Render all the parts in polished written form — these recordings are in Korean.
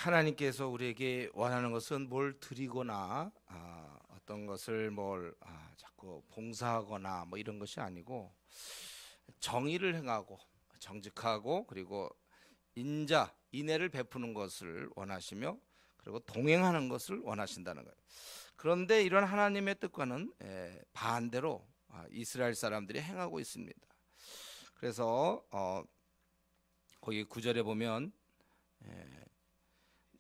하나님께서 우리에게 원하는 것은 뭘 드리거나 어떤 것을 자꾸 봉사하거나 뭐 이런 것이 아니고 정의를 행하고 정직하고 그리고 인애를 베푸는 것을 원하시며 그리고 동행하는 것을 원하신다는 거예요. 그런데 이런 하나님의 뜻과는 반대로 이스라엘 사람들이 행하고 있습니다. 그래서 거기 9절에 보면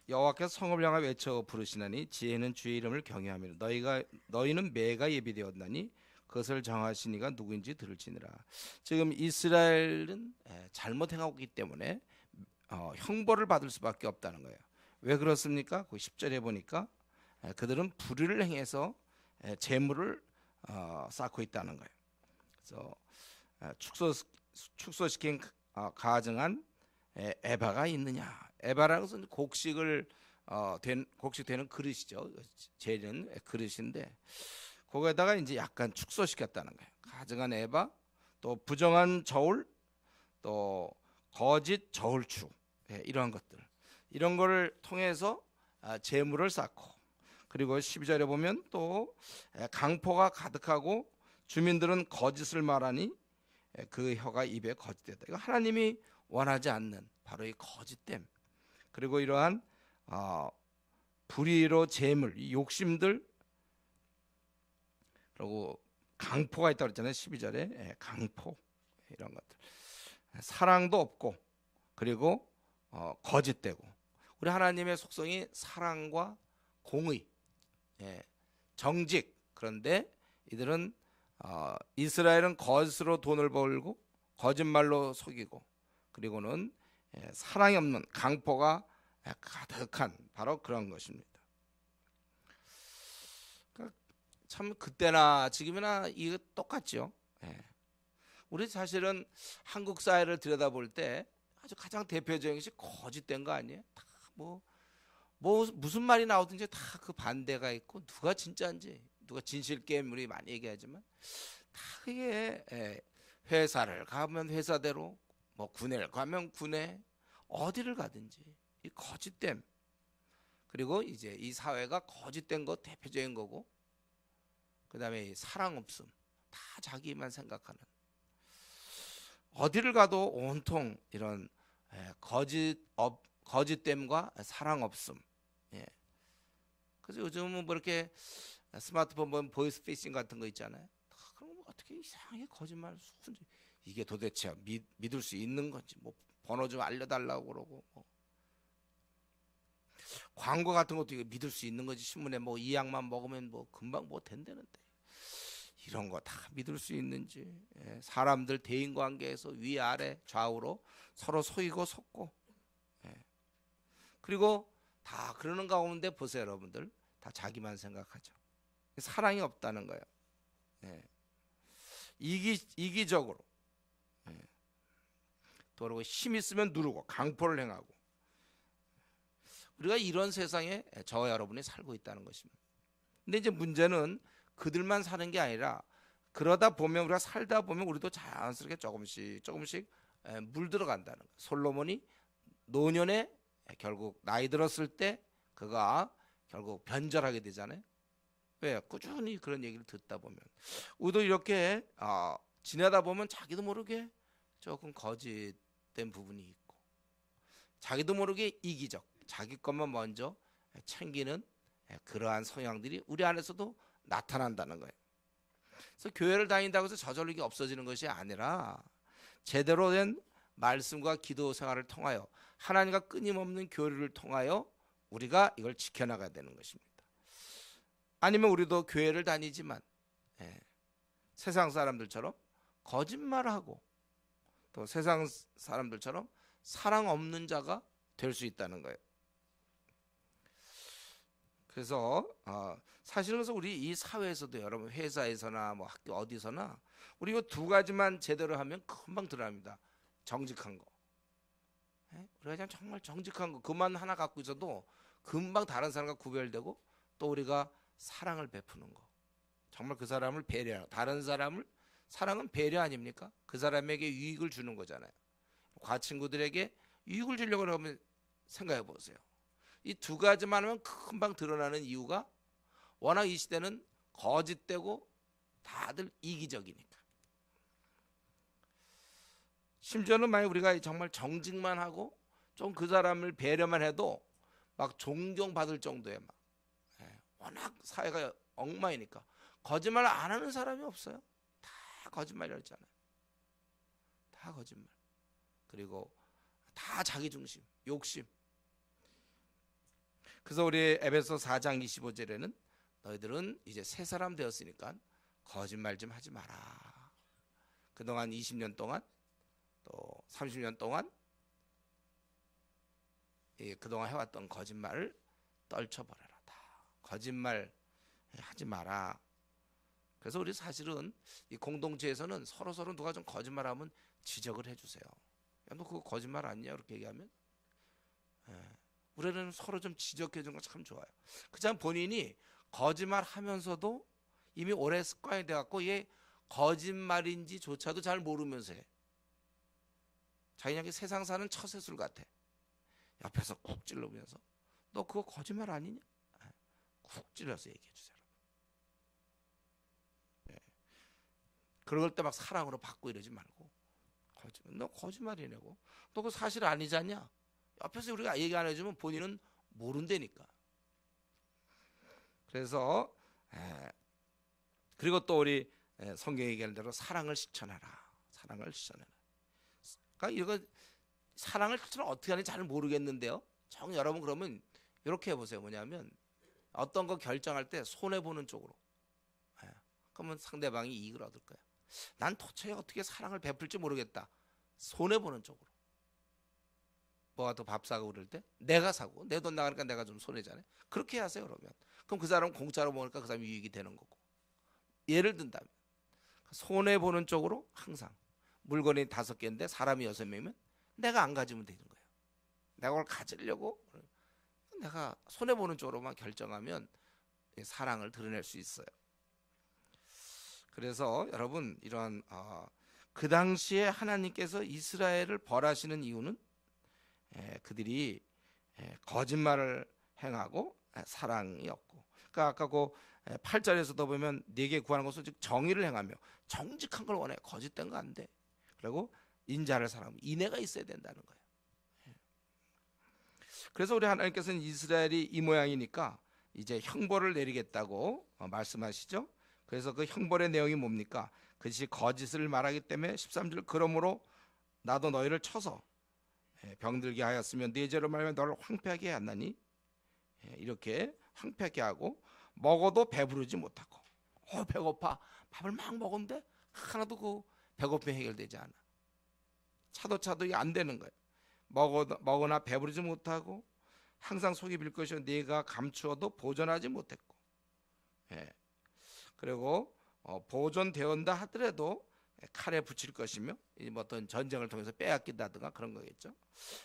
여호와께서 성읍을 향하여 외쳐 부르시나니 지혜는 주의 이름을 경외하며 너희는 매가 예비되었나니 그것을 정하신 이가 누구인지 들을지니라. 지금 이스라엘은 잘못 행하고 있기 때문에 형벌을 받을 수밖에 없다는 거예요. 왜 그렇습니까? 그 10절에 보니까 그들은 불의를 행해서 재물을 쌓고 있다는 거예요. 그래서 축소시킨 가증한 에바가 있느냐? 에바라는 것은 곡식되는 그릇이죠. 재는 그릇인데 거기에다가 이제 약간 축소시켰다는 거예요. 가증한 에바, 또 부정한 저울, 또 거짓 저울추, 이러한 것들, 이런 거를 통해서 재물을 쌓고, 그리고 12절에 보면 또 강포가 가득하고 주민들은 거짓을 말하니 그 혀가 입에 거짓되다. 이거 하나님이 원하지 않는 바로 이 거짓됨, 그리고 이러한 불의로 재물, 이 욕심들, 그리고 강포가 있다고 그랬잖아요. 12절에 강포, 이런 것들, 사랑도 없고 그리고 거짓되고. 우리 하나님의 속성이 사랑과 공의, 정직. 그런데 이들은 이스라엘은 거짓으로 돈을 벌고 거짓말로 속이고, 그리고는 사랑이 없는 강포가 가득한 바로 그런 것입니다. 그러니까 참 그때나 지금이나 이거 똑같죠. 우리 사실은 한국 사회를 들여다볼 때 아주 가장 대표적인 것이 거짓된 거 아니에요? 다 무슨 말이 나오든지 다 그 반대가 있고, 누가 진짜인지, 누가 진실 게임 우리 많이 얘기하지만 다 그게 회사를 가면 회사대로, 뭐 군대를 가면 군대, 어디를 가든지 이 거짓됨, 그리고 이제 이 사회가 거짓된 거 대표적인 거고, 그 다음에 이 사랑 없음, 다 자기만 생각하는, 어디를 가도 온통 이런 거짓됨과 사랑 없음. 그래서 요즘은 뭐 이렇게 스마트폰 보면 보이스피싱 같은 거 있잖아요. 그럼 어떻게 이상하게 거짓말 순지, 이게 도대체 믿을 수 있는 건지, 뭐 번호 좀 알려달라고 그러고, 뭐 광고 같은 것도 이게 믿을 수 있는 건지, 신문에 뭐 이 약만 먹으면 뭐 금방 뭐 된다는데 이런 거 다 믿을 수 있는지, 사람들 대인 관계에서 위아래 좌우로 서로 속이고 속고, 그리고 다 그러는 가운데 보세요, 여러분들, 다 자기만 생각하죠. 사랑이 없다는 거예요. 이기적으로, 또 그리고 힘 있으면 누르고 강포를 행하고, 우리가 이런 세상에 저와 여러분이 살고 있다는 것입니다. 근데 이제 문제는 그들만 사는 게 아니라, 그러다 보면 우리가 살다 보면 우리도 자연스럽게 조금씩 물들어간다는 거예요. 솔로몬이 노년에 결국 나이 들었을 때 그가 결국 변절하게 되잖아요. 왜? 꾸준히 그런 얘기를 듣다 보면 우리도 이렇게 지내다 보면 자기도 모르게 조금 거짓된 부분이 있고, 자기도 모르게 이기적, 자기 것만 먼저 챙기는 그러한 성향들이 우리 안에서도 나타난다는 거예요. 그래서 교회를 다닌다고 해서 저절로 이게 없어지는 것이 아니라, 제대로 된 말씀과 기도 생활을 통하여, 하나님과 끊임없는 교류를 통하여 우리가 이걸 지켜나가야 되는 것입니다. 아니면 우리도 교회를 다니지만 세상 사람들처럼 거짓말하고, 또 세상 사람들처럼 사랑 없는 자가 될 수 있다는 거예요. 그래서 사실은 그래서 우리 이 사회에서도, 여러분 회사에서나 뭐 학교 어디서나 우리 이거 두 가지만 제대로 하면 금방 들어갑니다. 정직한 거, 우리가 그냥 정말 정직한 거 그만 하나 갖고 있어도 금방 다른 사람과 구별되고, 또 우리가 사랑을 베푸는 거, 정말 그 사람을 배려하는, 다른 사람을, 사랑은 배려 아닙니까? 그 사람에게 유익을 주는 거잖아요. 과친구들에게 유익을 주려고 하면 생각해 보세요. 이 두 가지만 하면 금방 드러나는 이유가 워낙 이 시대는 거짓되고 다들 이기적이니까. 심지어는 만약 우리가 정말 정직만 하고 좀 그 사람을 배려만 해도 막 존경받을 정도의 막 워낙 사회가 엉망이니까 거짓말 안 하는 사람이 없어요. 다 거짓말이었잖아요. 다 거짓말. 그리고 다 자기 중심, 욕심. 그래서 우리 에베소 4장 25절에는 너희들은 이제 새 사람 되었으니까 거짓말 좀 하지 마라. 그동안 20년 동안 또 30년 동안 그동안 해왔던 거짓말을 떨쳐버려라. 다 거짓말 하지 마라. 그래서 우리 사실은 이 공동체에서는 서로 누가 좀 거짓말하면 지적을 해주세요. 야, 너 그거 거짓말 아니냐? 이렇게 얘기하면 우리는 서로 좀 지적해 주는 거 참 좋아요. 그냥 본인이 거짓말하면서도 이미 오래 습관이 돼갖고 이게 거짓말인지조차도 잘 모르면서 해. 자기에게 세상 사는 처세술 같아. 옆에서 쿡 찔러면서 너 그거 거짓말 아니냐? 쿡 찔러서 얘기해 주세요. 그럴 때 막 사랑으로 받고 이러지 말고 너 거짓말이냐고. 너 그거 사실 아니지 않냐? 옆에서 우리가 얘기 안 해주면 본인은 모른다니까. 그래서 그리고 또 우리 성경에 얘기하는 대로 사랑을 실천하라. 사랑을 실천하라. 그러니까 이거 사랑을 실천 어떻게 하는지 잘 모르겠는데요. 여러분 그러면 이렇게 해보세요. 뭐냐면 어떤 거 결정할 때 손해 보는 쪽으로. 그러면 상대방이 이익을 얻을 거야. 난 도대체 어떻게 사랑을 베풀지 모르겠다. 손해 보는 쪽으로. 뭐가 또 밥 사고 그럴 때 내가 사고 내 돈 나가니까 내가 좀 손해잖아요. 그렇게 하세요. 그럼 그 사람은 공짜로 먹으니까 그 사람이 유익이 되는 거고. 예를 든다면 손해 보는 쪽으로 항상 물건이 5개인데 사람이 6명이면 내가 안 가지면 되는 거예요. 내가 그걸 가지려고 내가 손해 보는 쪽으로만 결정하면 사랑을 드러낼 수 있어요. 그래서 여러분 이런 그 당시에 하나님께서 이스라엘을 벌하시는 이유는 그들이 거짓말을 행하고 사랑이 없고. 그러니까 아까 그 8절에서도 보면 네게 구하는 것은 즉 정의를 행하며 정직한 걸 원해. 거짓된 거 안 돼. 그리고 인자를 사랑하며 인애가 있어야 된다는 거예요. 그래서 우리 하나님께서는 이스라엘이 이 모양이니까 이제 형벌을 내리겠다고 말씀하시죠. 그래서 그 형벌의 내용이 뭡니까? 그것이 거짓을 말하기 때문에 13절 그러므로 나도 너희를 쳐서 병들게 하였으면 네 죄로 말하면 너를 황폐하게 하나니 이렇게 황폐하게 하고 먹어도 배부르지 못하고 배고파 밥을 막 먹었는데 하나도 그 배고픔이 해결되지 않아. 차도 이게 안 되는 거예요. 먹으나 배부르지 못하고 항상 속이 빌 것이요 네가 감추어도 보존하지 못했고 그리고 보존되었다 하더라도 칼에 붙일 것이며 어떤 전쟁을 통해서 빼앗긴다든가 그런 거겠죠.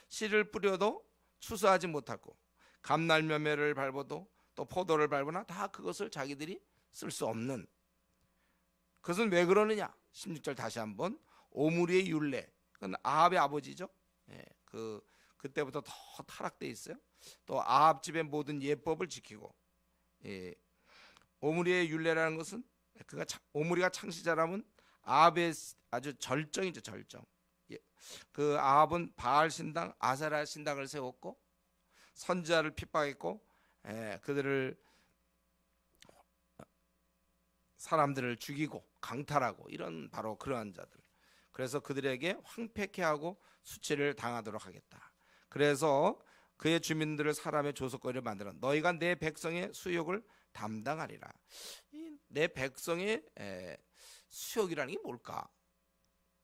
씨를 뿌려도 추수하지 못하고 감날며매를 밟아도 또 포도를 밟으나 다 그것을 자기들이 쓸 수 없는. 그것은 왜 그러느냐? 16절 다시 한번 오므리의 율례. 그건 아합의 아버지죠. 그때부터 더 타락돼 있어요. 또 아합 집의 모든 예법을 지키고 오므리의 율례라는 것은 오므리가 창시자라면 아합의 아주 절정이죠. 절정. 그 아합은 바알 신당, 아세라 신당을 세웠고 선지자를 핍박했고 그들을 사람들을 죽이고 강탈하고 이런 바로 그러한 자들. 그래서 그들에게 황폐케 하고 수치를 당하도록 하겠다. 그래서 그의 주민들을 사람의 조속거리를 만들어 너희가 내 백성의 수욕을 담당하리라. 내 백성의 수욕이라는 게 뭘까?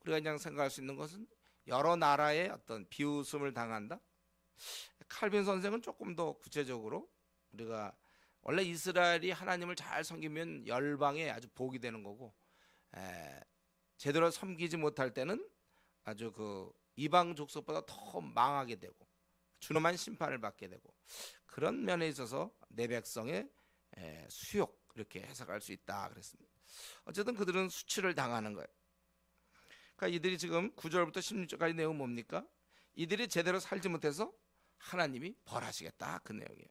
우리가 그냥 생각할 수 있는 것은 여러 나라의 어떤 비웃음을 당한다. 칼빈 선생은 조금 더 구체적으로 우리가 원래 이스라엘이 하나님을 잘 섬기면 열방에 아주 복이 되는 거고 제대로 섬기지 못할 때는 아주 그 이방 족속보다 더 망하게 되고 준엄한 심판을 받게 되고 그런 면에 있어서 내 백성의 수욕 이렇게 해석할 수 있다 그랬습니다. 어쨌든 그들은 수치를 당하는 거예요. 그러니까 이들이 지금 9절부터 16절까지 내용은 뭡니까? 이들이 제대로 살지 못해서 하나님이 벌하시겠다, 그 내용이에요.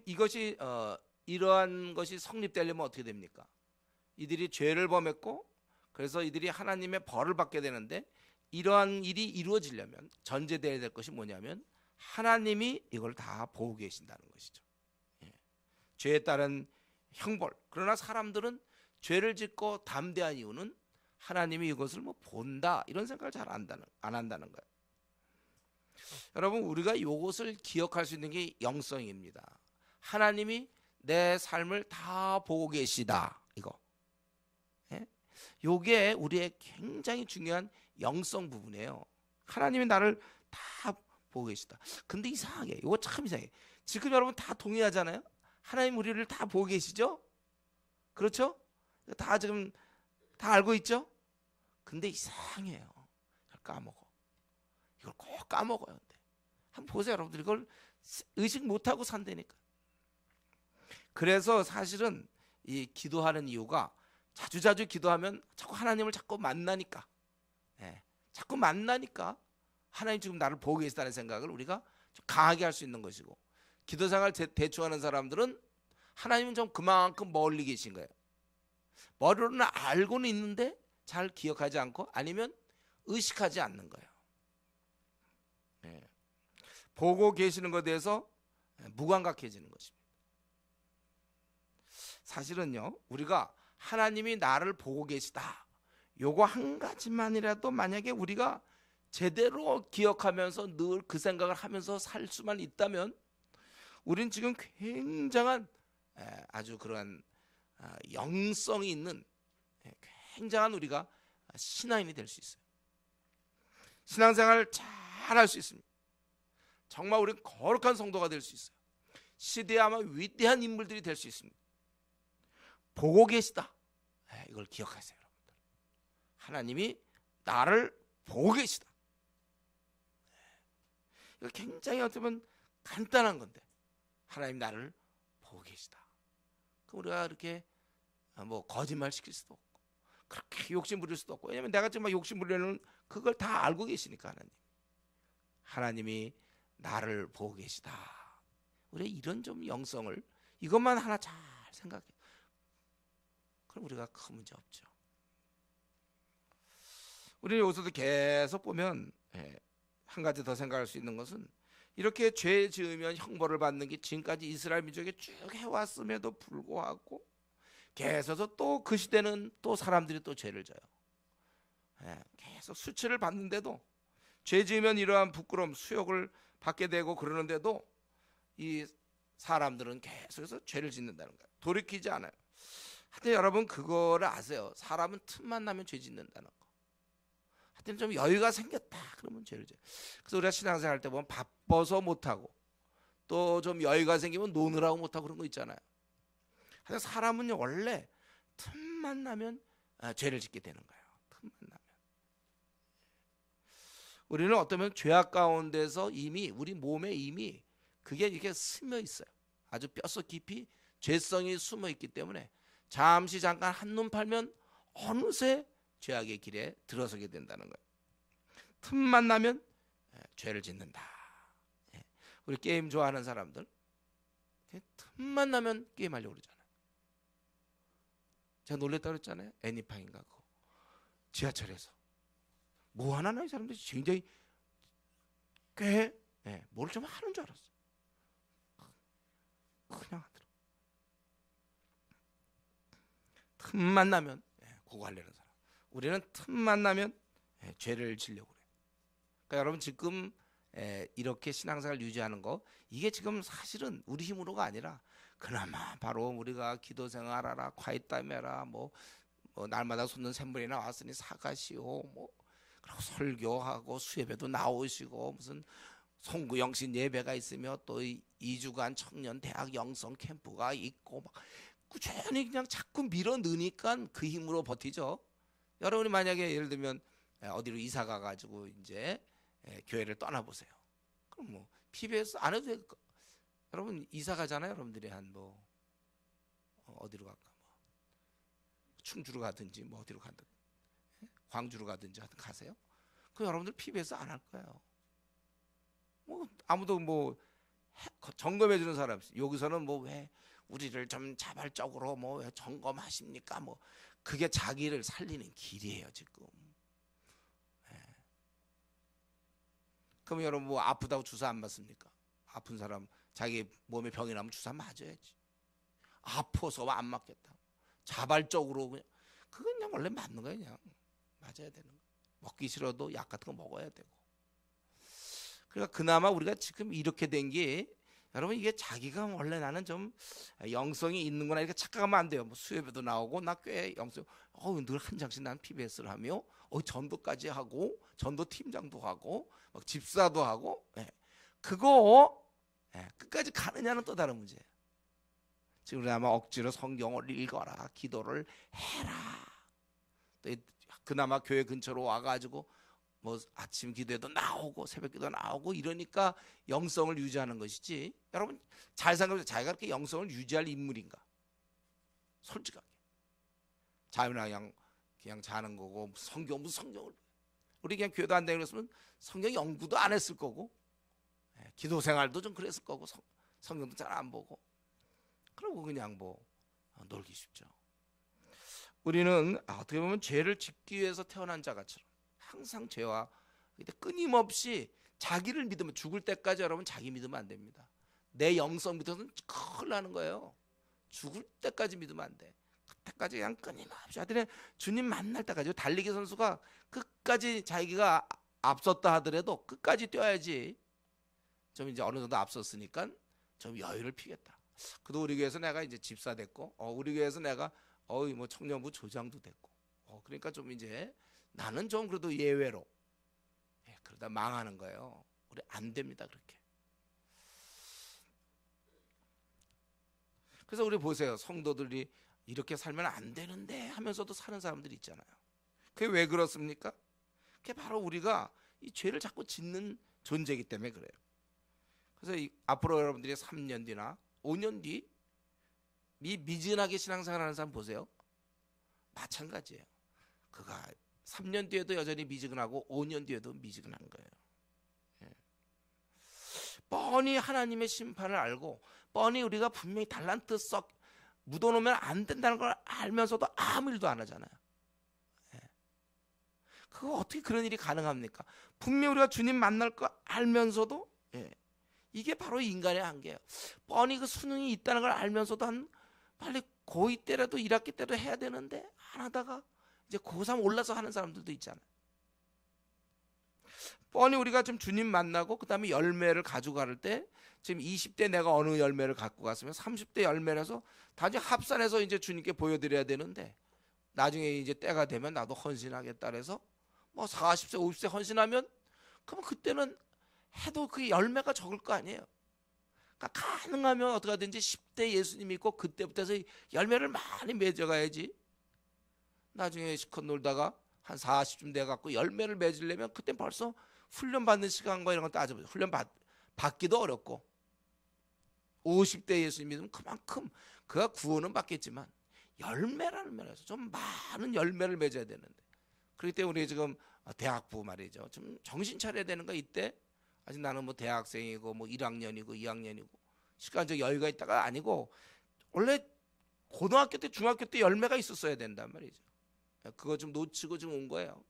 이것이 이러한 것이 성립되려면 어떻게 됩니까? 이들이 죄를 범했고 그래서 이들이 하나님의 벌을 받게 되는데, 이러한 일이 이루어지려면 전제되어야 될 것이 뭐냐면 하나님이 이걸 다 보고 계신다는 것이죠. 예. 죄에 따른 형벌. 그러나 사람들은 죄를 짓고 담대한 이유는 하나님이 이것을 뭐 본다 이런 생각을 잘 안 한다는 거예요. 여러분, 우리가 이것을 기억할 수 있는 게 영성입니다. 하나님이 내 삶을 다 보고 계시다, 이거. 예? 요게 우리의 굉장히 중요한 영성 부분이에요. 하나님이 나를 다 보고 계시다. 근데 이상하게, 이거 참 이상해. 지금 여러분 다 동의하잖아요. 하나님 우리를 다 보고 계시죠? 그렇죠? 다 지금 다 알고 있죠? 근데 이상해요. 까먹어. 이걸 꼭 까먹어요. 근데 한번 보세요, 여러분들. 이걸 의식 못하고 산다니까. 그래서 사실은 이 기도하는 이유가, 자주자주 기도하면 자꾸 하나님을 자꾸 만나니까, 자꾸 만나니까 하나님 지금 나를 보고 계시다는 생각을 우리가 좀 강하게 할 수 있는 것이고, 기도생활 대충 하는 사람들은 하나님은 좀 그만큼 멀리 계신 거예요. 머리로는 알고는 있는데 잘 기억하지 않고, 아니면 의식하지 않는 거예요. 보고 계시는 것에 대해서 무감각해지는 것입니다. 사실은요, 우리가 하나님이 나를 보고 계시다, 요거 한 가지만이라도 만약에 우리가 제대로 기억하면서 늘 그 생각을 하면서 살 수만 있다면, 우린 지금 굉장한 아주 그러한 영성이 있는 굉장한 우리가 신앙인이 될 수 있어요. 신앙생활을 잘 할 수 있습니다. 정말 우리는 거룩한 성도가 될 수 있어요. 시대에 아마 위대한 인물들이 될 수 있습니다. 보고 계시다, 이걸 기억하세요, 여러분들. 하나님이 나를 보고 계시다. 이거 굉장히 어떻게 보면 간단한 건데, 하나님 나를 보고 계시다. 그럼 우리가 이렇게 뭐 거짓말 시킬 수도 없고, 그렇게 욕심 부릴 수도 없고, 왜냐면 내가 지금 막 욕심 부리려는 그걸 다 알고 계시니까. 하나님이 나를 보고 계시다. 우리 이런 좀 영성을, 이것만 하나 잘 생각해. 그럼 우리가 큰 문제 없죠. 우리는 여기서도 계속 보면 한 가지 더 생각할 수 있는 것은, 이렇게 죄 지으면 형벌을 받는 게 지금까지 이스라엘 민족이 쭉 해왔음에도 불구하고 계속해서 또 그 시대는 또 사람들이 또 죄를 져요. 계속 수치를 받는데도, 죄 지으면 이러한 부끄러움, 수욕을 받게 되고 그러는데도 이 사람들은 계속해서 죄를 짓는다는 거예요. 돌이키지 않아요. 하여튼 여러분 그거를 아세요. 사람은 틈만 나면 죄 짓는다는 거. 하여튼 좀 여유가 생겼다 그러면 죄를 져요. 그래서 우리가 신앙생활 할 때 보면 바빠서 못하고, 또 좀 여유가 생기면 노느라고 못하고 그런 거 있잖아요. 하여튼 사람은요, 원래 틈만 나면 죄를 짓게 되는 거예요. 틈만 나면. 우리는 어쩌면 죄악 가운데서 이미 우리 몸에 이미 그게 이렇게 스며 있어요. 아주 뼛속 깊이 죄성이 숨어 있기 때문에 잠시 잠깐 한눈 팔면 어느새 죄악의 길에 들어서게 된다는 거예요. 틈만 나면 죄를 짓는다. 우리 게임 좋아하는 사람들 틈만 나면 게임하려고 그러잖아요. 제가 놀랬다고 그랬잖아요. 애니팡인가 그거. 지하철에서 뭐 하나 이 사람들이 굉장히 꽤 뭘 좀 하는 줄 알았어요. 그냥 하더라고요. 틈만 나면 그거 하려는 사람. 우리는 틈만 나면 죄를 지려고 그래요. 그러니까 여러분 지금 이렇게 신앙생활 유지하는 거, 이게 지금 사실은 우리 힘으로가 아니라 그나마 바로 우리가 기도 생활하라, 과이땀해라, 뭐 날마다 솟는 샘물이 나왔으니 사가시오, 뭐 그리고 설교하고 수예배도 나오시고, 무슨 송구영신 예배가 있으며 또 2주간 청년 대학 영성 캠프가 있고, 막 꾸준히 그냥 자꾸 밀어 넣으니까 그 힘으로 버티죠. 여러분이 만약에 예를 들면 어디로 이사 가가지고 이제 교회를 떠나보세요. 그럼 뭐 PBS 안 해도 될 거. 여러분 이사 가잖아요. 여러분들이 한 뭐 어디로 갈까, 뭐 충주로 가든지 뭐 어디로 가든 광주로 가든지 하여튼 가세요. 그럼 여러분들 PBS 안 할 거예요. 뭐 아무도 뭐 점검해 주는 사람 없어요. 여기서는 뭐 왜 우리를 좀 자발적으로 뭐 왜 점검하십니까? 뭐 그게 자기를 살리는 길이에요 지금. 그럼 여러분 뭐 아프다고 주사 안 맞습니까? 아픈 사람 자기 몸에 병이 나면 주사 맞아야지. 아파서 안 맞겠다. 자발적으로 그냥 원래 맞는 거예요. 그냥 맞아야 되는 거. 먹기 싫어도 약 같은 거 먹어야 되고. 그러니까 그나마 우리가 지금 이렇게 된 게 여러분 이게 자기가 원래 나는 좀 영성이 있는구나 이렇게 착각하면 안 돼요. 뭐 수협에도 나오고 나 꽤 영성 늘 한 장씩 난 PBS를 하며 전도까지 하고 전도 팀장도 하고 막 집사도 하고 그거 끝까지 가느냐는 또 다른 문제예요. 지금 아마 억지로 성경을 읽어라 기도를 해라 또 그나마 교회 근처로 와가지고 뭐 아침 기도에도 나오고 새벽 기도 나오고 이러니까 영성을 유지하는 것이지. 여러분 잘 생각해보세요. 자기가 그렇게 영성을 유지할 인물인가? 솔직하게 자유나 그냥 자는 거고 무슨 성경을 우리 그냥 교회도 안 다니고 그랬으면 성경 연구도 안 했을 거고 기도 생활도 좀 그랬을 거고 성경도 잘 안 보고 그러고 그냥 뭐 놀기 쉽죠. 우리는 어떻게 보면 죄를 짓기 위해서 태어난 자가처럼 항상 죄와 끊임없이 자기를 믿으면 죽을 때까지 여러분 자기 믿으면 안 됩니다. 내 영성 믿어서는 큰일 나는 거예요. 죽을 때까지 믿으면 안 돼. 그때까지 그냥 끊임없이 하더니 주님 만날 때까지. 달리기 선수가 끝까지 자기가 앞섰다 하더라도 끝까지 뛰어야지. 좀 이제 어느 정도 앞섰으니까 좀 여유를 피겠다. 그도 우리 교회에서 내가 이제 집사 됐고 우리 교회에서 내가 뭐 청년부 조장도 됐고 그러니까 좀 이제 나는 좀 그래도 예외로 그러다 망하는 거예요. 우리 안 됩니다 그렇게. 그래서 우리 보세요. 성도들이 이렇게 살면 안 되는데 하면서도 사는 사람들이 있잖아요. 그게 왜 그렇습니까? 그게 바로 우리가 이 죄를 자꾸 짓는 존재이기 때문에 그래요. 그래서 앞으로 여러분들이 3년 뒤나 5년 뒤 미진하게 신앙생활하는 사람 보세요. 마찬가지예요. 그가 3년 뒤에도 여전히 미지근하고 5년 뒤에도 미지근한 거예요. 뻔히 하나님의 심판을 알고 뻔히 우리가 분명히 달란트 썩 묻어놓으면 안 된다는 걸 알면서도 아무 일도 안 하잖아요. 그거 어떻게 그런 일이 가능합니까? 분명히 우리가 주님 만날 거 알면서도 이게 바로 인간의 한계예요. 뻔히 그 수능이 있다는 걸 알면서도 빨리 고2 때라도 1학기 때도 해야 되는데 안 하다가 이제 고3 올라서 하는 사람들도 있잖아요. 뻔히 우리가 좀 주님 만나고 그 다음에 열매를 가져갈 때 지금 20대 내가 어느 열매를 갖고 갔으면 30대 열매라서 나중에 합산해서 이제 주님께 보여드려야 되는데 나중에 이제 때가 되면 나도 헌신하겠다 그래서 뭐 40세 50세 헌신하면 그러면 그때는 해도 그 열매가 적을 거 아니에요. 그러니까 가능하면 어떻게 하든지 10대 예수님 믿고 그때부터 해서 열매를 많이 맺어가야지. 나중에 시컷 놀다가 한 40쯤 돼갖고 열매를 맺으려면 그때 벌써 훈련받는 시간과 이런 거 따져보죠. 훈련 받기도 어렵고 50대 예수님 믿으면 그만큼 그가 구원은 받겠지만 열매라는 면에서 좀 많은 열매를 맺어야 되는데 그렇기 때문에 우리 지금 대학부 말이죠. 좀 정신 차려야 되는 거 이때 아직 나는 뭐 대학생이고 뭐 1학년이고 2학년이고 시간적 여유가 있다가 아니고 원래 고등학교 때 중학교 때 열매가 있었어야 된단 말이죠. 그거 좀 놓치고 좀 온 거예요.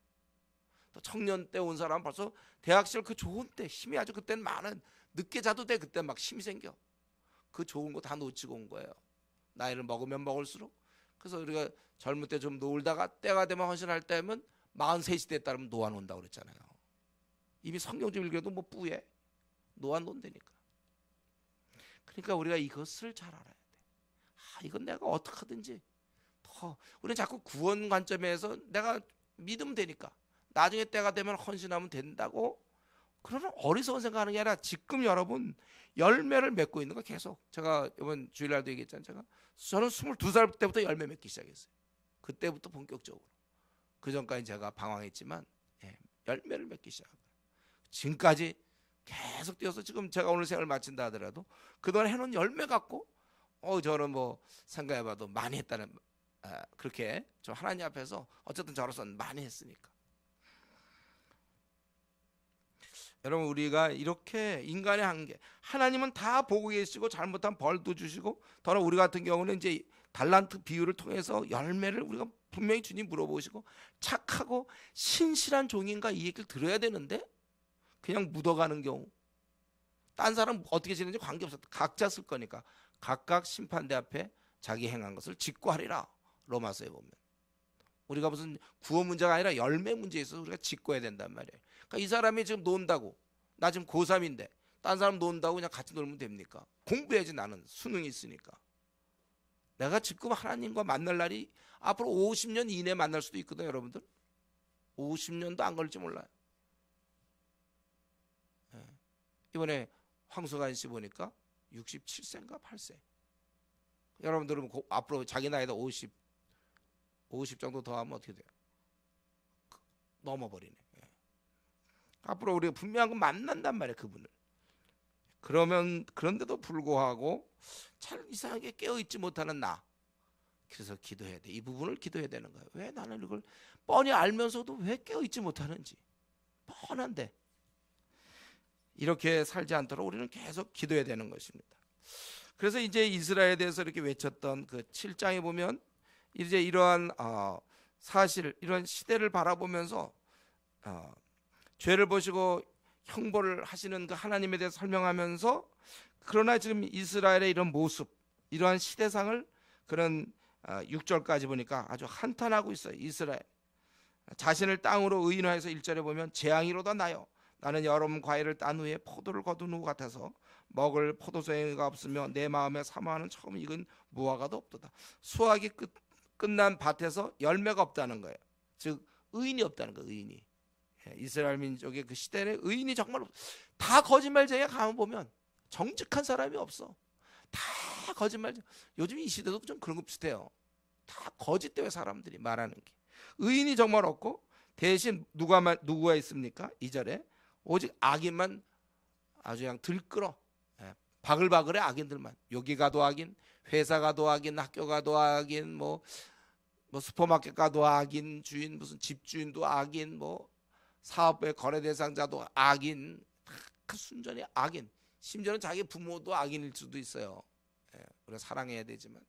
또 청년 때 온 사람은 벌써 대학 시절 그 좋은 때 힘이 아주 그때는 많은 늦게 자도 돼 그때 막 힘이 생겨. 그 좋은 거 다 놓치고 온 거예요. 나이를 먹으면 먹을수록. 그래서 우리가 젊을 때 좀 놀다가 때가 되면 헌신할 때면 43이 됐다면 놓아놓는다고 그랬잖아요. 이미 성경 좀 읽어도 뭐 뿌예 놓아놓는다니까. 그러니까 우리가 이것을 잘 알아야 돼. 이건 내가 어떻게 하든지 더 우리는 자꾸 구원 관점에서 내가 믿으면 되니까 나중에 때가 되면 헌신하면 된다고 그러면 어리석은 생각하는 게 아니라 지금 여러분 열매를 맺고 있는 거 계속 제가 이번 주일날도 얘기했잖아요. 저는 22살 때부터 열매 맺기 시작했어요. 그때부터 본격적으로. 그 전까지 제가 방황했지만 열매를 맺기 시작한 거예요. 지금까지 계속 뛰어서 지금 제가 오늘 생을 마친다 하더라도 그동안 해놓은 열매 갖고 저는 뭐 생각해봐도 많이 했다는 그렇게 좀 하나님 앞에서 어쨌든 저로서는 많이 했으니까. 여러분 우리가 이렇게 인간의 한계, 하나님은 다 보고 계시고 잘못하면 벌도 주시고, 더나 우리 같은 경우는 이제 달란트 비유를 통해서 열매를 우리가 분명히 주님 물어보시고, 착하고 신실한 종인가 이 얘기를 들어야 되는데 그냥 묻어가는 경우, 딴 사람 어떻게 지내는지 관계없어, 각자 쓸 거니까 각각 심판대 앞에 자기 행한 것을 직고하리라. 로마서에 보면 우리가 무슨 구원 문제가 아니라 열매 문제에 있어서 우리가 직고해야 된단 말이에요. 그러니까 이 사람이 지금 논다고, 나 지금 고3인데 딴 사람 논다고 그냥 같이 놀면 됩니까? 공부해야지. 나는 수능이 있으니까. 내가 지금 하나님과 만날 날이 앞으로 50년 이내에 만날 수도 있거든요. 여러분들 50년도 안 걸릴지 몰라요. 이번에 황수관 씨 보니까 67세인가 8세. 여러분들은 앞으로 자기 나이다 50 정도 더 하면 어떻게 돼요? 넘어버리네. 앞으로 우리가 분명한 건 만난단 말이에요, 그분을. 그런데도 불구하고 잘 이상하게 깨어있지 못하는 나. 그래서 기도해야 돼. 이 부분을 기도해야 되는 거예요. 왜 나는 이걸 뻔히 알면서도 왜 깨어있지 못하는지. 뻔한데 이렇게 살지 않도록 우리는 계속 기도해야 되는 것입니다. 그래서 이제 이스라엘에 대해서 이렇게 외쳤던 그 7장에 보면 이제 이러한 사실, 이런 시대를 바라보면서 죄를 보시고 형벌을 하시는 그 하나님에 대해서 설명하면서, 그러나 지금 이스라엘의 이런 모습, 이러한 시대상을 그런 6절까지 보니까 아주 한탄하고 있어요. 이스라엘 자신을 땅으로 의인화해서 1절에 보면 재앙이로다 나요. 나는 여름 과일을 딴 후에 포도를 거둔 후 같아서 먹을 포도송이가 없으며 내 마음에 사모하는 처음 익은 무화과도 없도다. 수확이 끝난 밭에서 열매가 없다는 거예요. 즉 의인이 없다는 거예요. 의인이. 이스라엘 민족의 그 시대에 의인이 정말 다 거짓말쟁이에 가면 보면 정직한 사람이 없어. 다 거짓말. 요즘 이 시대도 좀 그런 거 비슷해요. 다 거짓 때문에 사람들이 말하는 게. 의인이 정말 없고 대신 누구가 있습니까? 2절에 오직 악인만 아주 그냥 들끓어. 바글바글해. 악인들만. 여기 가도 악인, 회사 가도 악인, 학교 가도 악인, 뭐 슈퍼마켓 가도 악인, 주인 무슨 집주인도 악인, 뭐 사업의 거래 대상자도 악인, 다 순전히 악인. 심지어는 자기 부모도 악인일 수도 있어요. 우리가 사랑해야 되지만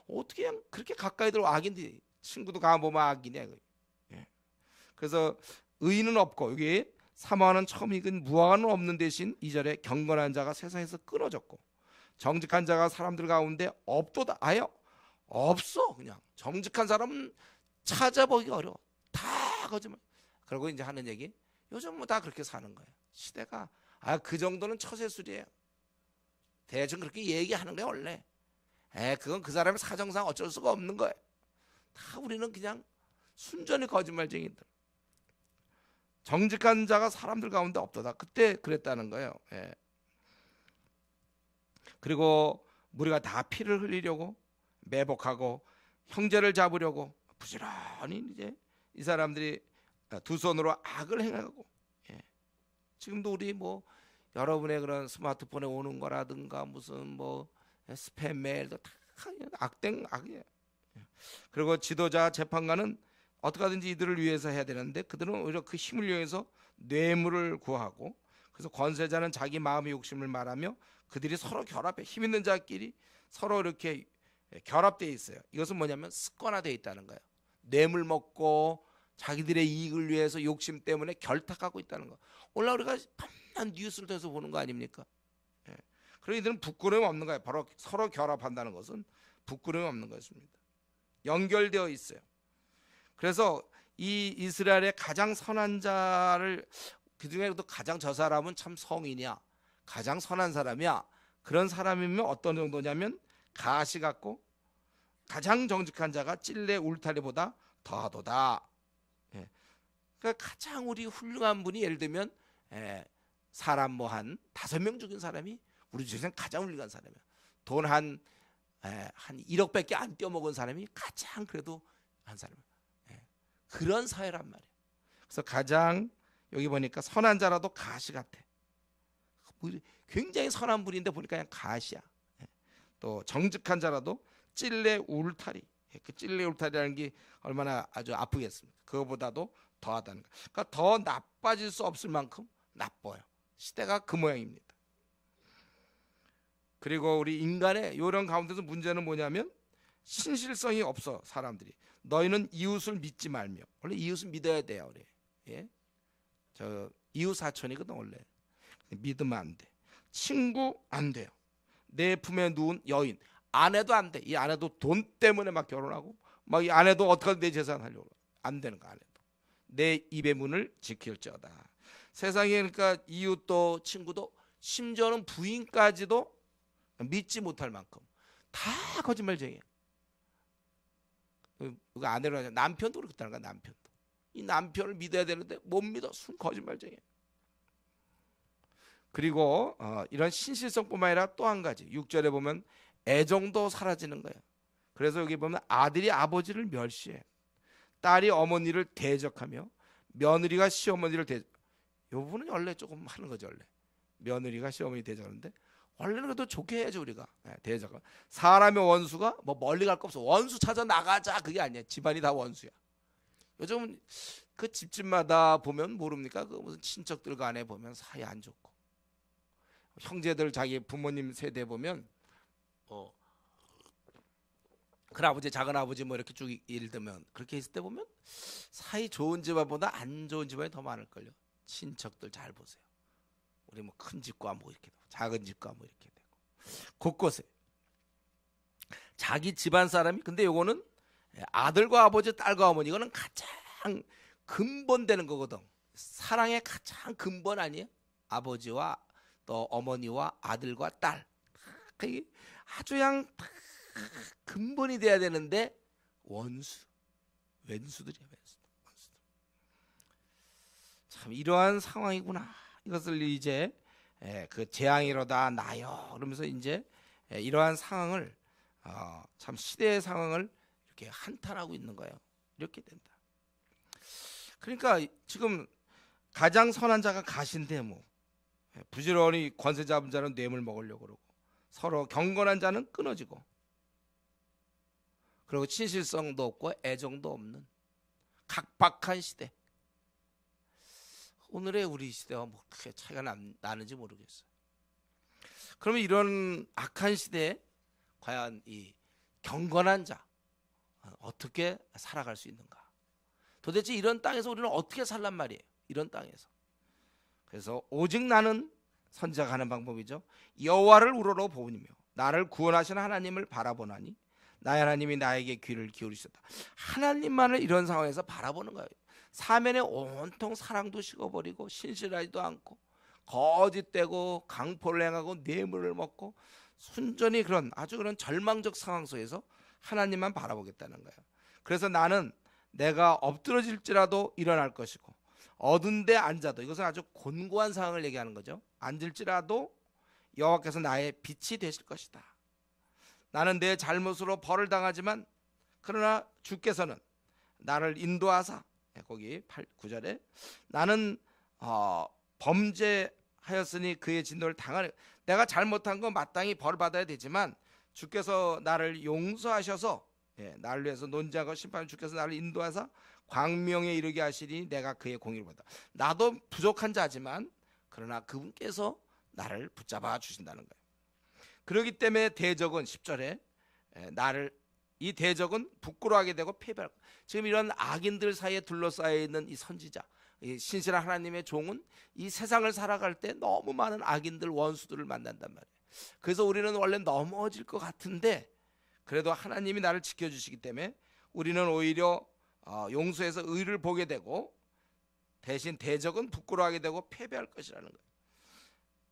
어떻게 그냥 그렇게 가까이 들어. 악인들이 친구도 가보면 악인이야. 그래서 의인은 없고 여기 사모하는 처음 익은 무화과는 없는 대신 2절에 경건한 자가 세상에서 끊어졌고 정직한 자가 사람들 가운데 없도다. 아예 없어. 그냥 정직한 사람은 찾아보기가 어려워. 다 거짓말. 그리고 이제 하는 얘기, 요즘 뭐 다 그렇게 사는 거예요. 시대가 그 정도는 처세술이에요. 대충 그렇게 얘기하는 거예요 원래. 그건 그 사람의 사정상 어쩔 수가 없는 거예요. 다 우리는 그냥 순전히 거짓말쟁이들. 정직한 자가 사람들 가운데 없도다. 그때 그랬다는 거예요. 그리고 우리가 다 피를 흘리려고 매복하고 형제를 잡으려고 부지런히 이제 이 사람들이 두 손으로 악을 행하고, 지금도 우리 뭐 여러분의 그런 스마트폰에 오는 거라든가 무슨 뭐 스팸 메일도 다 악된 악이에요. 그리고 지도자 재판관은 어떻게 하든지 이들을 위해서 해야 되는데 그들은 오히려 그 힘을 이용해서 뇌물을 구하고, 그래서 권세자는 자기 마음의 욕심을 말하며 그들이 서로 결합해 힘 있는 자끼리 서로 이렇게 결합되어 있어요. 이것은 뭐냐면 습관화되어 있다는 거예요. 뇌물 먹고 자기들의 이익을 위해서 욕심 때문에 결탁하고 있다는 거. 오늘 우리가 밤낮 뉴스를 통해서 보는 거 아닙니까? 그러니 이들은 부끄러움 없는 거예요. 바로 서로 결합한다는 것은 부끄러움 없는 것입니다. 연결되어 있어요. 그래서 이 이스라엘의 가장 선한 자를, 그중에도 가장 저 사람은 참 성인이야, 가장 선한 사람이야, 그런 사람이면 어떤 정도냐면 가시 같고 가장 정직한 자가 찔레 울타리보다 더하도다. 그러니까 가장 우리 훌륭한 분이 예를 들면 사람 뭐 한 5명 죽인 사람이 우리 중에서 가장 훌륭한 사람이야. 돈 한 1억밖에 안 떼어먹은 사람이 가장 그래도 한 사람이야. 그런 사회란 말이에요. 그래서 가장 여기 보니까 선한 자라도 가시 같아. 굉장히 선한 분인데 보니까 그냥 가시야. 또 정직한 자라도 찔레 울타리. 그 찔레 울타리라는 게 얼마나 아주 아프겠습니까? 그거보다도 더하다는 거. 그러니까 더 나빠질 수 없을 만큼 나빠요. 시대가 그 모양입니다. 그리고 우리 인간의 이런 가운데서 문제는 뭐냐면 신실성이 없어. 사람들이 너희는 이웃을 믿지 말며. 원래 이웃을 믿어야 돼요. 우리. 예? 저 이웃 사촌이거든 원래. 믿으면 안 돼. 친구 안 돼요. 내 품에 누운 여인 아내도 안 돼. 이 아내도 돈 때문에 막 결혼하고 막 이 아내도 어떻게 내 재산 하려고 안 되는 거. 아내도 내 입의 문을 지킬지어다. 세상에 그러니까 이웃도 친구도 심지어는 부인까지도 믿지 못할 만큼 다 거짓말쟁이야. 그 아내로 하자. 남편도 그렇다는 거야. 남편도 이 남편을 믿어야 되는데 못 믿어. 순 거짓말쟁이야. 그리고 이런 신실성뿐만 아니라 또 한 가지 6절에 보면 애정도 사라지는 거예요. 그래서 여기 보면 아들이 아버지를 멸시해, 딸이 어머니를 대적하며 며느리가 시어머니를 이 부분은 원래 조금 하는 거죠. 원래 며느리가 시어머니 대적하는데 원래는 그래도 좋게 해야죠. 우리가 대적. 사람의 원수가 뭐 멀리 갈 거 없어. 원수 찾아 나가자 그게 아니야. 집안이 다 원수야. 요즘 그 집집마다 보면 모릅니까? 그 무슨 친척들 간에 보면 사이 안 좋고, 형제들 자기 부모님 세대 보면 큰아버지 작은아버지 뭐 이렇게 쭉 예를 들면 그렇게 있을 때 보면 사이 좋은 집안보다 안 좋은 집안이 더 많을걸요. 친척들 잘 보세요. 우리 뭐 큰 집과 뭐 이렇게 되고 작은 집과 뭐 이렇게 되고 곳곳에 자기 집안 사람이. 근데 요거는 아들과 아버지 딸과 어머니 이거는 가장 근본되는 거거든. 사랑의 가장 근본 아니에요? 아버지와 또 어머니와 아들과 딸 아주 그냥 근본이 돼야 되는데 왼수들이야. 참 이러한 상황이구나. 이것을 이제 그 재앙이로다 나여 그러면서 이제 이러한 상황을 참 시대의 상황을 이렇게 한탄하고 있는 거예요. 이렇게 된다. 그러니까 지금 가장 선한 자가 가신데 뭐 부지런히 권세 잡은 자는 뇌물 먹으려고 그러고 서로 경건한 자는 끊어지고 그리고 친실성도 없고 애정도 없는 각박한 시대. 오늘의 우리 시대와 뭐 크게 차이가 나는지 모르겠어요. 그러면 이런 악한 시대에 과연 이 경건한 자 어떻게 살아갈 수 있는가? 도대체 이런 땅에서 우리는 어떻게 살란 말이에요? 이런 땅에서. 그래서 오직 나는 선지자가 하는 방법이죠. 여호와를 우러러 보니며 나를 구원하신 하나님을 바라보나니 나의 하나님이 나에게 귀를 기울이셨다. 하나님만을 이런 상황에서 바라보는 거예요. 사면에 온통 사랑도 식어버리고 신실하지도 않고 거짓되고 강포를 행하고 뇌물을 먹고 순전히 그런 아주 그런 절망적 상황 속에서 하나님만 바라보겠다는 거예요. 그래서 나는 내가 엎드러질지라도 일어날 것이고 어두운 데 앉아도, 이것은 아주 곤고한 상황을 얘기하는 거죠. 앉을지라도 여호와께서 나의 빛이 되실 것이다. 나는 내 잘못으로 벌을 당하지만 그러나 주께서는 나를 인도하사, 거기 9절에 나는 범죄하였으니 그의 진노를 당하는, 내가 잘못한 건 마땅히 벌 받아야 되지만 주께서 나를 용서하셔서 나를 위해서 논지하고 심판을 주께서 나를 인도하사 광명에 이르게 하시니 내가 그의 공의를 보다. 나도 부족한 자지만 그러나 그분께서 나를 붙잡아 주신다는 거예요. 그렇기 때문에 대적은 10절에 이 대적은 부끄러워하게 되고 패배할 거예요. 지금 이런 악인들 사이에 둘러싸여 있는 이 선지자, 이 신실한 하나님의 종은 이 세상을 살아갈 때 너무 많은 악인들 원수들을 만난단 말이에요. 그래서 우리는 원래 넘어질 것 같은데 그래도 하나님이 나를 지켜주시기 때문에 우리는 오히려 용서해서 의를 보게 되고 대신 대적은 부끄러워하게 되고 패배할 것이라는 거예요.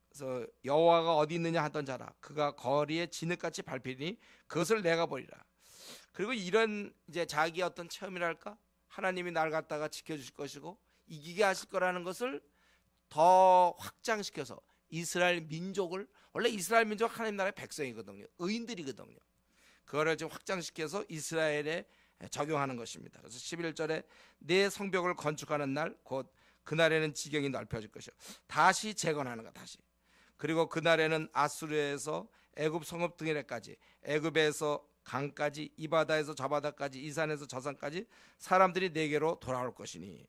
그래서 여호와가 어디 있느냐 하던 자라 그가 거리에 진흙같이 밟히니 그것을 내가 보리라. 그리고 이런 이제 자기의 어떤 체험이랄까, 하나님이 나를 갖다가 지켜주실 것이고 이기게 하실 거라는 것을 더 확장시켜서 이스라엘 민족을, 원래 이스라엘 민족 하나님 나라의 백성이거든요. 의인들이거든요. 그거를 좀 확장시켜서 이스라엘에 적용하는 것입니다. 그래서 11절에 내 성벽을 건축하는 날 곧 그날에는 지경이 넓혀질 것이요 다시 재건하는 것. 다시. 그리고 그날에는 아수르에서 애굽 성읍 등에까지, 애굽에서 강까지, 이 바다에서 저 바다까지, 이 산에서 저 산까지 사람들이 내게로 돌아올 것이니.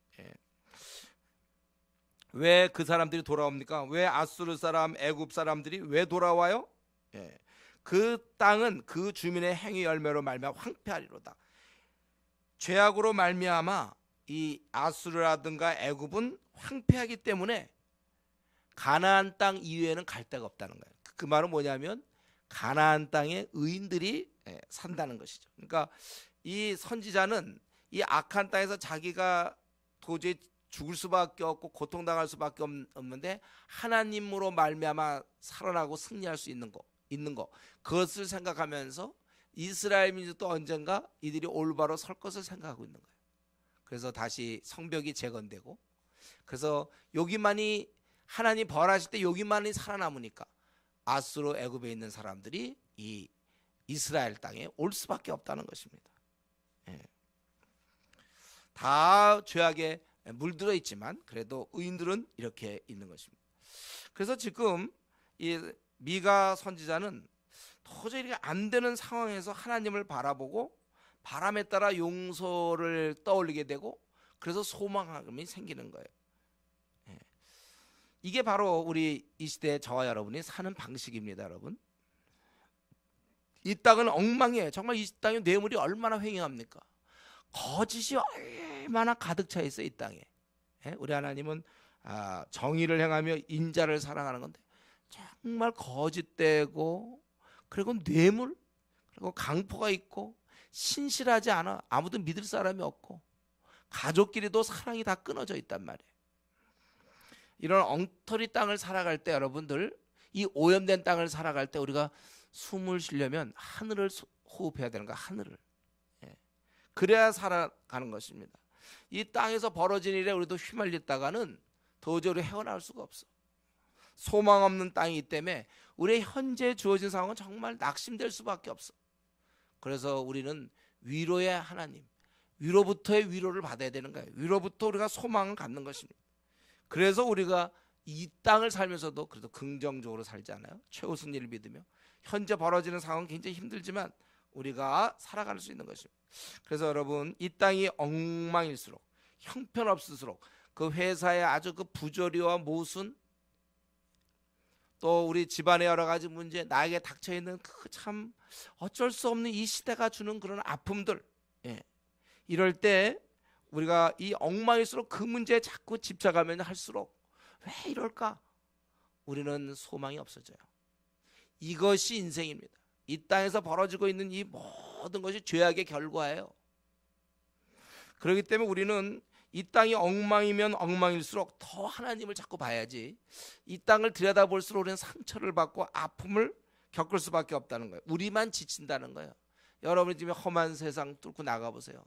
왜 그 사람들이 돌아옵니까? 왜 아수르 사람, 애굽 사람들이 왜 돌아와요? 예. 그 땅은 그 주민의 행위 열매로 말미암아 황폐하리로다. 죄악으로 말미암아 이 아수르라든가 애굽은 황폐하기 때문에 가나안 땅 이외에는 갈 데가 없다는 거예요. 그 말은 뭐냐면 가나안 땅에 의인들이 산다는 것이죠. 그러니까 이 선지자는 이 악한 땅에서 자기가 도저히 죽을 수밖에 없고 고통당할 수밖에 없는데 하나님으로 말미암아 살아나고 승리할 수 있는 거 그것을 생각하면서 이스라엘 민족도 언젠가 이들이 올바로 설 것을 생각하고 있는 거예요. 그래서 다시 성벽이 재건되고, 그래서 여기만이 하나님 벌하실 때 여기만이 살아남으니까 아수르 애굽에 있는 사람들이 이 이스라엘 땅에 올 수밖에 없다는 것입니다. 예. 다 죄악에 물들어 있지만 그래도 의인들은 이렇게 있는 것입니다. 그래서 지금 이 미가 선지자는 도저히 이렇게 안 되는 상황에서 하나님을 바라보고 바람에 따라 용서를 떠올리게 되고, 그래서 소망감이 생기는 거예요. 예. 이게 바로 우리 이 시대의 저와 여러분이 사는 방식입니다. 여러분, 이 땅은 엉망이에요. 정말 이 땅의 뇌물이 얼마나 횡행합니까? 거짓이 얼마나 가득 차 있어요, 이 땅에. 예? 우리 하나님은 정의를 행하며 인자를 사랑하는 건데 정말 거짓되고, 그리고 뇌물, 그리고 강포가 있고, 신실하지 않아. 아무도 믿을 사람이 없고, 가족끼리도 사랑이 다 끊어져 있단 말이에요. 이런 엉터리 땅을 살아갈 때, 여러분들, 이 오염된 땅을 살아갈 때 우리가 숨을 쉬려면 하늘을 호흡해야 되는 거야. 하늘을. 예. 그래야 살아가는 것입니다. 이 땅에서 벌어진 일에 우리도 휘말렸다가는 도저히 헤어나올 수가 없어. 소망 없는 땅이기 때문에 우리의 현재 주어진 상황은 정말 낙심될 수밖에 없어. 그래서 우리는 위로의 하나님, 위로부터의 위로를 받아야 되는 거예요. 위로부터 우리가 소망을 갖는 것입니다. 그래서 우리가 이 땅을 살면서도 그래도 긍정적으로 살잖아요. 최우선 일을 믿으며. 현재 벌어지는 상황은 굉장히 힘들지만 우리가 살아갈 수 있는 것입니다. 그래서 여러분, 이 땅이 엉망일수록, 형편없을수록, 그 회사의 아주 그 부조리와 모순, 또 우리 집안의 여러 가지 문제, 나에게 닥쳐있는 그 참 어쩔 수 없는 이 시대가 주는 그런 아픔들, 예. 이럴 때 우리가 이 엉망일수록 그 문제에 자꾸 집착하면 할수록 왜 이럴까? 우리는 소망이 없어져요. 이것이 인생입니다. 이 땅에서 벌어지고 있는 이 모든 것이 죄악의 결과예요. 그렇기 때문에 우리는 이 땅이 엉망이면 엉망일수록 더 하나님을 자꾸 봐야지, 이 땅을 들여다볼수록 우리는 상처를 받고 아픔을 겪을 수밖에 없다는 거예요. 우리만 지친다는 거예요. 여러분이 지금 험한 세상 뚫고 나가보세요.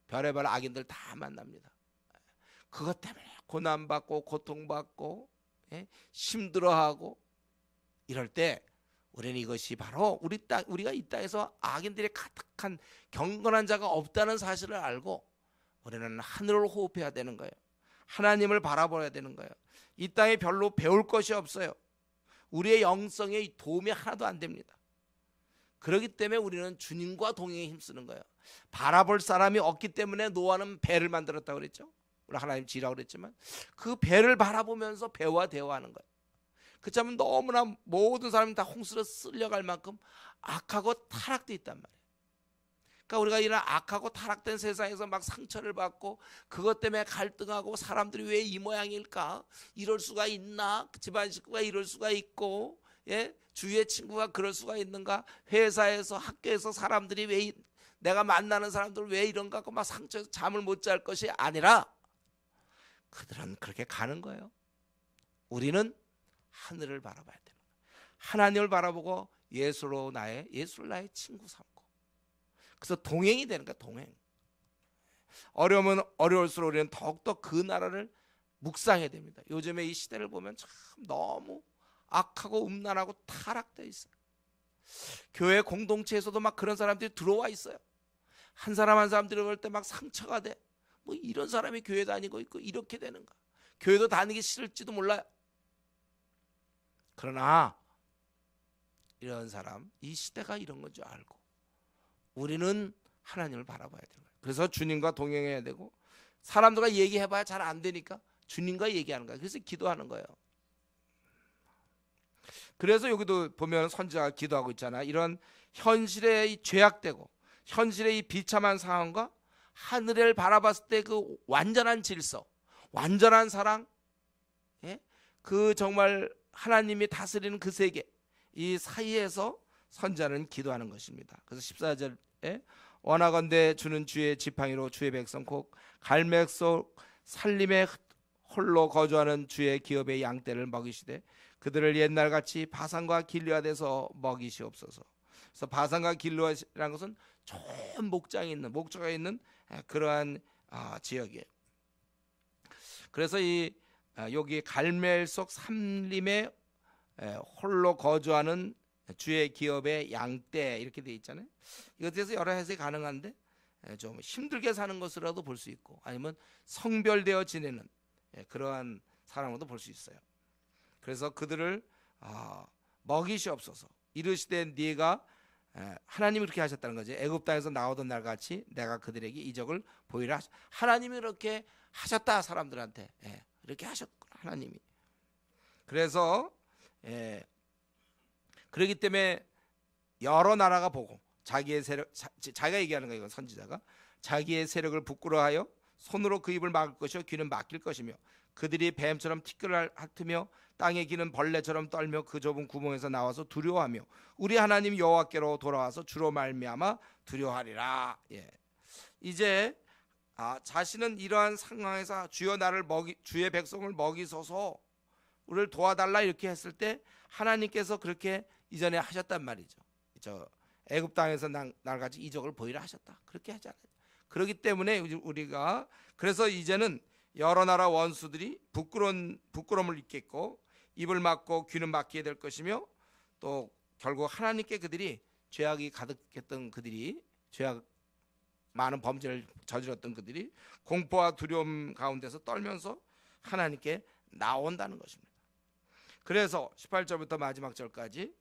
별의별 악인들 다 만납니다. 그것 때문에 고난받고 고통받고, 예? 힘들어하고, 이럴 때 우리는 이것이 바로 우리가 이 땅에서 악인들이 가득한 경건한 자가 없다는 사실을 알고 우리는 하늘을 호흡해야 되는 거예요. 하나님을 바라봐야 되는 거예요. 이 땅에 별로 배울 것이 없어요. 우리의 영성에 도움이 하나도 안 됩니다. 그렇기 때문에 우리는 주님과 동행에 힘쓰는 거예요. 바라볼 사람이 없기 때문에 노아는 배를 만들었다고 그랬죠. 우리 하나님 지라고 그랬지만 그 배를 바라보면서 배와 대화하는 거예요. 그렇다면 너무나 모든 사람이 다 홍수로 쓸려갈 만큼 악하고 타락되어 있단 말이에요. 그러니까 우리가 이런 악하고 타락된 세상에서 막 상처를 받고 그것 때문에 갈등하고, 사람들이 왜 이 모양일까? 이럴 수가 있나? 집안 식구가 이럴 수가 있고, 예? 주위의 친구가 그럴 수가 있는가? 회사에서, 학교에서 사람들이 왜, 내가 만나는 사람들 왜 이런가? 막 상처에서 잠을 못 잘 것이 아니라 그들은 그렇게 가는 거예요. 우리는 하늘을 바라봐야 돼요. 하나님을 바라보고 예수를 나의 친구 삼고, 그래서 동행이 되는 거야. 동행. 어려우면 어려울수록 우리는 더욱더 그 나라를 묵상해야 됩니다. 요즘에 이 시대를 보면 참 너무 악하고 음란하고 타락되어 있어요. 교회 공동체에서도 막 그런 사람들이 들어와 있어요. 한 사람 한 사람 들어갈 때 막 상처가 돼. 뭐 이런 사람이 교회 다니고 있고 이렇게 되는가? 교회도 다니기 싫을지도 몰라요. 그러나 이런 사람, 이 시대가 이런 건 줄 알고 우리는 하나님을 바라봐야 되는 거예요. 그래서 주님과 동행해야 되고, 사람들과 얘기해봐야 잘 안 되니까 주님과 얘기하는 거예요. 그래서 기도하는 거예요. 그래서 여기도 보면 선지자가 기도하고 있잖아. 이런 현실의 이 죄악되고 현실의 이 비참한 상황과 하늘을 바라봤을 때 그 완전한 질서, 완전한 사랑, 예? 그 정말 하나님이 다스리는 그 세계, 이 사이에서 선지자는 기도하는 것입니다. 그래서 14절에 원하건대 주는 주의 지팡이로 주의 백성 곧 갈멜 속 살림에 홀로 거주하는 주의 기업의 양떼를 먹이시되 그들을 옛날같이 바산과 길르앗에서 먹이시옵소서. 그래서 바산과 길르앗이라는 것은 좋은 목자가 있는 그러한 지역이에요. 그래서 여기 갈멜 속 산림에 홀로 거주하는 주의 기업의 양떼 이렇게 돼 있잖아요. 이것에 대해서 여러 해석이 가능한데 좀 힘들게 사는 것으로도 볼 수 있고 아니면 성별되어 지내는 그러한 사람으로도 볼 수 있어요. 그래서 그들을 먹이시옵소서. 이르시되 네가 하나님이 그렇게 하셨다는 거지. 애굽 땅에서 나오던 날 같이 내가 그들에게 이적을 보이라. 하나님이 이렇게 하셨다. 사람들한테 이렇게 하셨구나 하나님이. 그래서 그렇기 때문에 여러 나라가 보고 자기의 세력, 자기가 얘기하는 거예요. 이건 선지자가 자기의 세력을 부끄러워하여 손으로 그 입을 막을 것이요 귀는 막힐 것이며 그들이 뱀처럼 티끌을 핥으며 땅에 기는 벌레처럼 떨며 그 좁은 구멍에서 나와서 두려워하며 우리 하나님 여호와께로 돌아와서 주로 말미암아 두려워하리라. 이제 자신은 이러한 상황에서 주여 나를 주의 백성을 먹이소서 우리를 도와달라 이렇게 했을 때 하나님께서 그렇게 이전에 하셨단 말이죠. 애굽 땅에서 날같이 이적을 보이라 하셨다. 그렇게 하잖아요. 그렇기 때문에 우리가 그래서 이제는 여러 나라 원수들이 부끄러움을 잊겠고 입을 막고 귀는 막히게 될 것이며 또 결국 하나님께 그들이 죄악이 가득했던 그들이 죄악 많은 범죄를 저질렀던 그들이 공포와 두려움 가운데서 떨면서 하나님께 나온다는 것입니다. 그래서 18절부터 마지막 절까지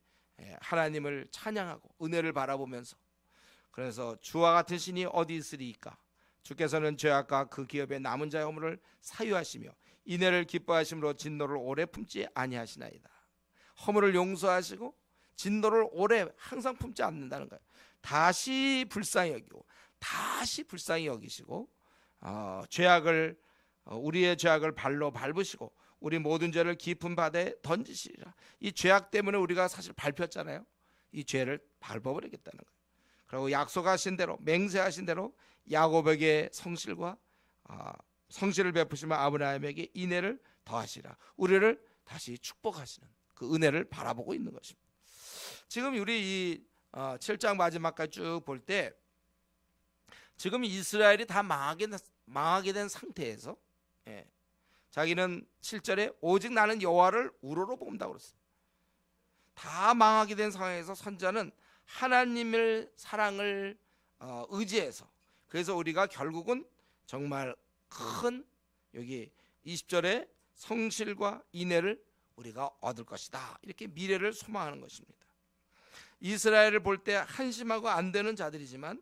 하나님을 찬양하고 은혜를 바라보면서 그래서 주와 같은 신이 어디 있으리이까 주께서는 죄악과 그 기업의 남은 자의 허물을 사유하시며 인애를 기뻐하심으로 진노를 오래 품지 아니하시나이다. 허물을 용서하시고 진노를 오래 항상 품지 않는다는 거예요. 다시 불쌍히 여기시고 우리의 죄악을 발로 밟으시고 우리 모든 죄를 깊은 바다에 던지시리라. 이 죄악 때문에 우리가 사실 밟혔잖아요. 이 죄를 밟아버리겠다는 거예요. 그리고 약속하신 대로 맹세하신 대로 야곱에게 성실을 베푸시며 아브라함에게 인애를 더하시라. 우리를 다시 축복하시는 그 은혜를 바라보고 있는 것입니다. 지금 우리 이 7장 마지막까지 쭉 볼 때 지금 이스라엘이 다 망하게 된 상태에서 자기는 7절에 오직 나는 여호와를 우러러 본다고 그랬어요. 다 망하게 된 상황에서 선지자는 하나님의 사랑을 의지해서 그래서 우리가 결국은 정말 큰 여기 20절에 성실과 인애를 우리가 얻을 것이다. 이렇게 미래를 소망하는 것입니다. 이스라엘을 볼 때 한심하고 안 되는 자들이지만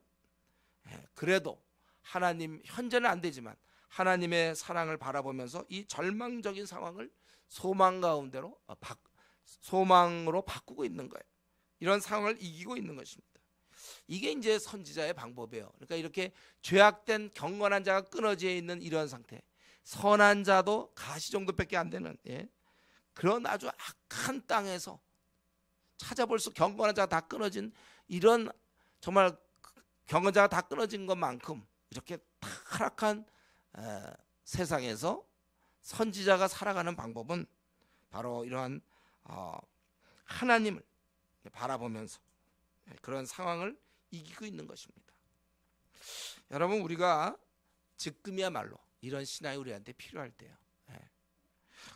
그래도 하나님 현재는 안 되지만 하나님의 사랑을 바라보면서 이 절망적인 상황을 소망으로 바꾸고 있는 거예요. 이런 상황을 이기고 있는 것입니다. 이게 이제 선지자의 방법이에요. 그러니까 이렇게 죄악된 경건한 자가 끊어져 있는 이런 상태, 선한 자도 가시 정도밖에 안 되는 그런 아주 악한 땅에서 찾아볼 수 경건한 자가 다 끊어진 이런 정말 경건한 자가 다 끊어진 것만큼 이렇게 타락한 세상에서 선지자가 살아가는 방법은 바로 이러한 하나님을 바라보면서 그런 상황을 이기고 있는 것입니다. 여러분 우리가 지금이야말로 이런 신앙이 우리한테 필요할 때요.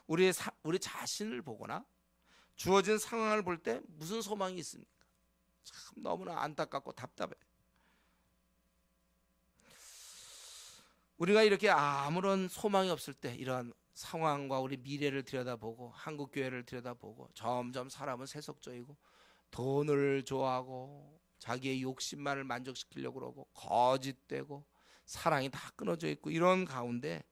우리 자신을 보거나 주어진 상황을 볼 때 무슨 소망이 있습니까? 참 너무나 안타깝고 답답해. 우리가 이렇게 아무런 소망이 없을 때 이런 상황과 우리 미래를 들여다보고 한국 교회를 들여다보고 점점 사람은 세속적이고 돈을 좋아하고 자기의 욕심만을 만족시키려고 그러고 거짓되고 사랑이 다 끊어져 있고 이런 가운데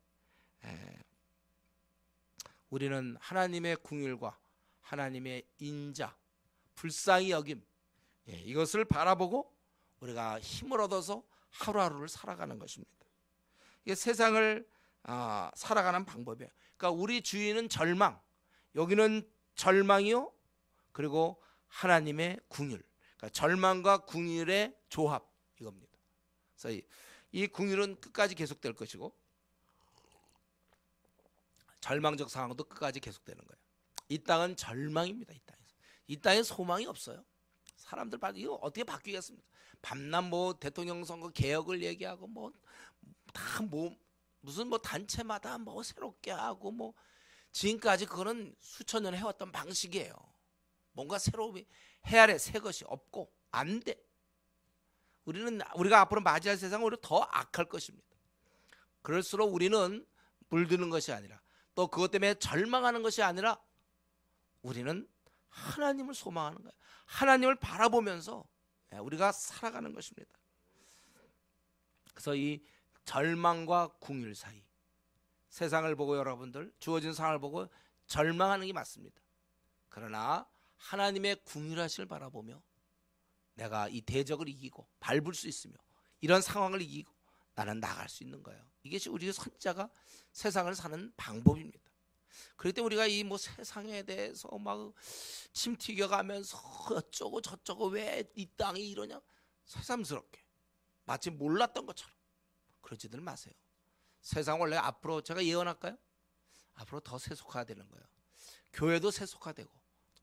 우리는 하나님의 긍휼과 하나님의 인자, 불쌍히 여김, 이것을 바라보고 우리가 힘을 얻어서 하루하루를 살아가는 것입니다. 이게 세상을 살아가는 방법이에요. 그러니까 우리 주위는 절망, 여기는 절망이요, 그리고 하나님의 긍휼. 그러니까 절망과 긍휼의 조합, 이겁니다. 그래서 이 긍휼은 끝까지 계속될 것이고 절망적 상황도 끝까지 계속되는 거예요. 이 땅은 절망입니다. 이 땅에 소망이 없어요. 사람들 이거 어떻게 바뀌겠습니까? 밤낮 뭐 대통령 선거 개혁을 얘기하고 뭐 다 무슨 단체마다 새롭게 하고 지금까지 그거는 수천 년 해왔던 방식이에요. 뭔가 새로움이 해야 새 것이 없고 안 돼. 우리가 앞으로 맞이할 세상은 오히려 더 악할 것입니다. 그럴수록 우리는 물드는 것이 아니라 또 그것 때문에 절망하는 것이 아니라 우리는 하나님을 소망하는 거예요. 하나님을 바라보면서 우리가 살아가는 것입니다. 그래서 이 절망과 긍휼 사이, 세상을 보고 여러분들 주어진 상황을 보고 절망하는 게 맞습니다. 그러나 하나님의 긍휼하심을 바라보며 내가 이 대적을 이기고 밟을 수 있으며 이런 상황을 이기고 나는 나갈 수 있는 거예요. 이것이 우리 선지자가 세상을 사는 방법입니다. 그럴 때 우리가 이 세상에 대해서 침 튀겨가면서 어쩌고 저쩌고 왜 이 땅이 이러냐 새삼스럽게 마치 몰랐던 것처럼 그러지들 마세요. 세상 원래 앞으로 제가 예언할까요? 앞으로 더 세속화되는 거예요. 교회도 세속화되고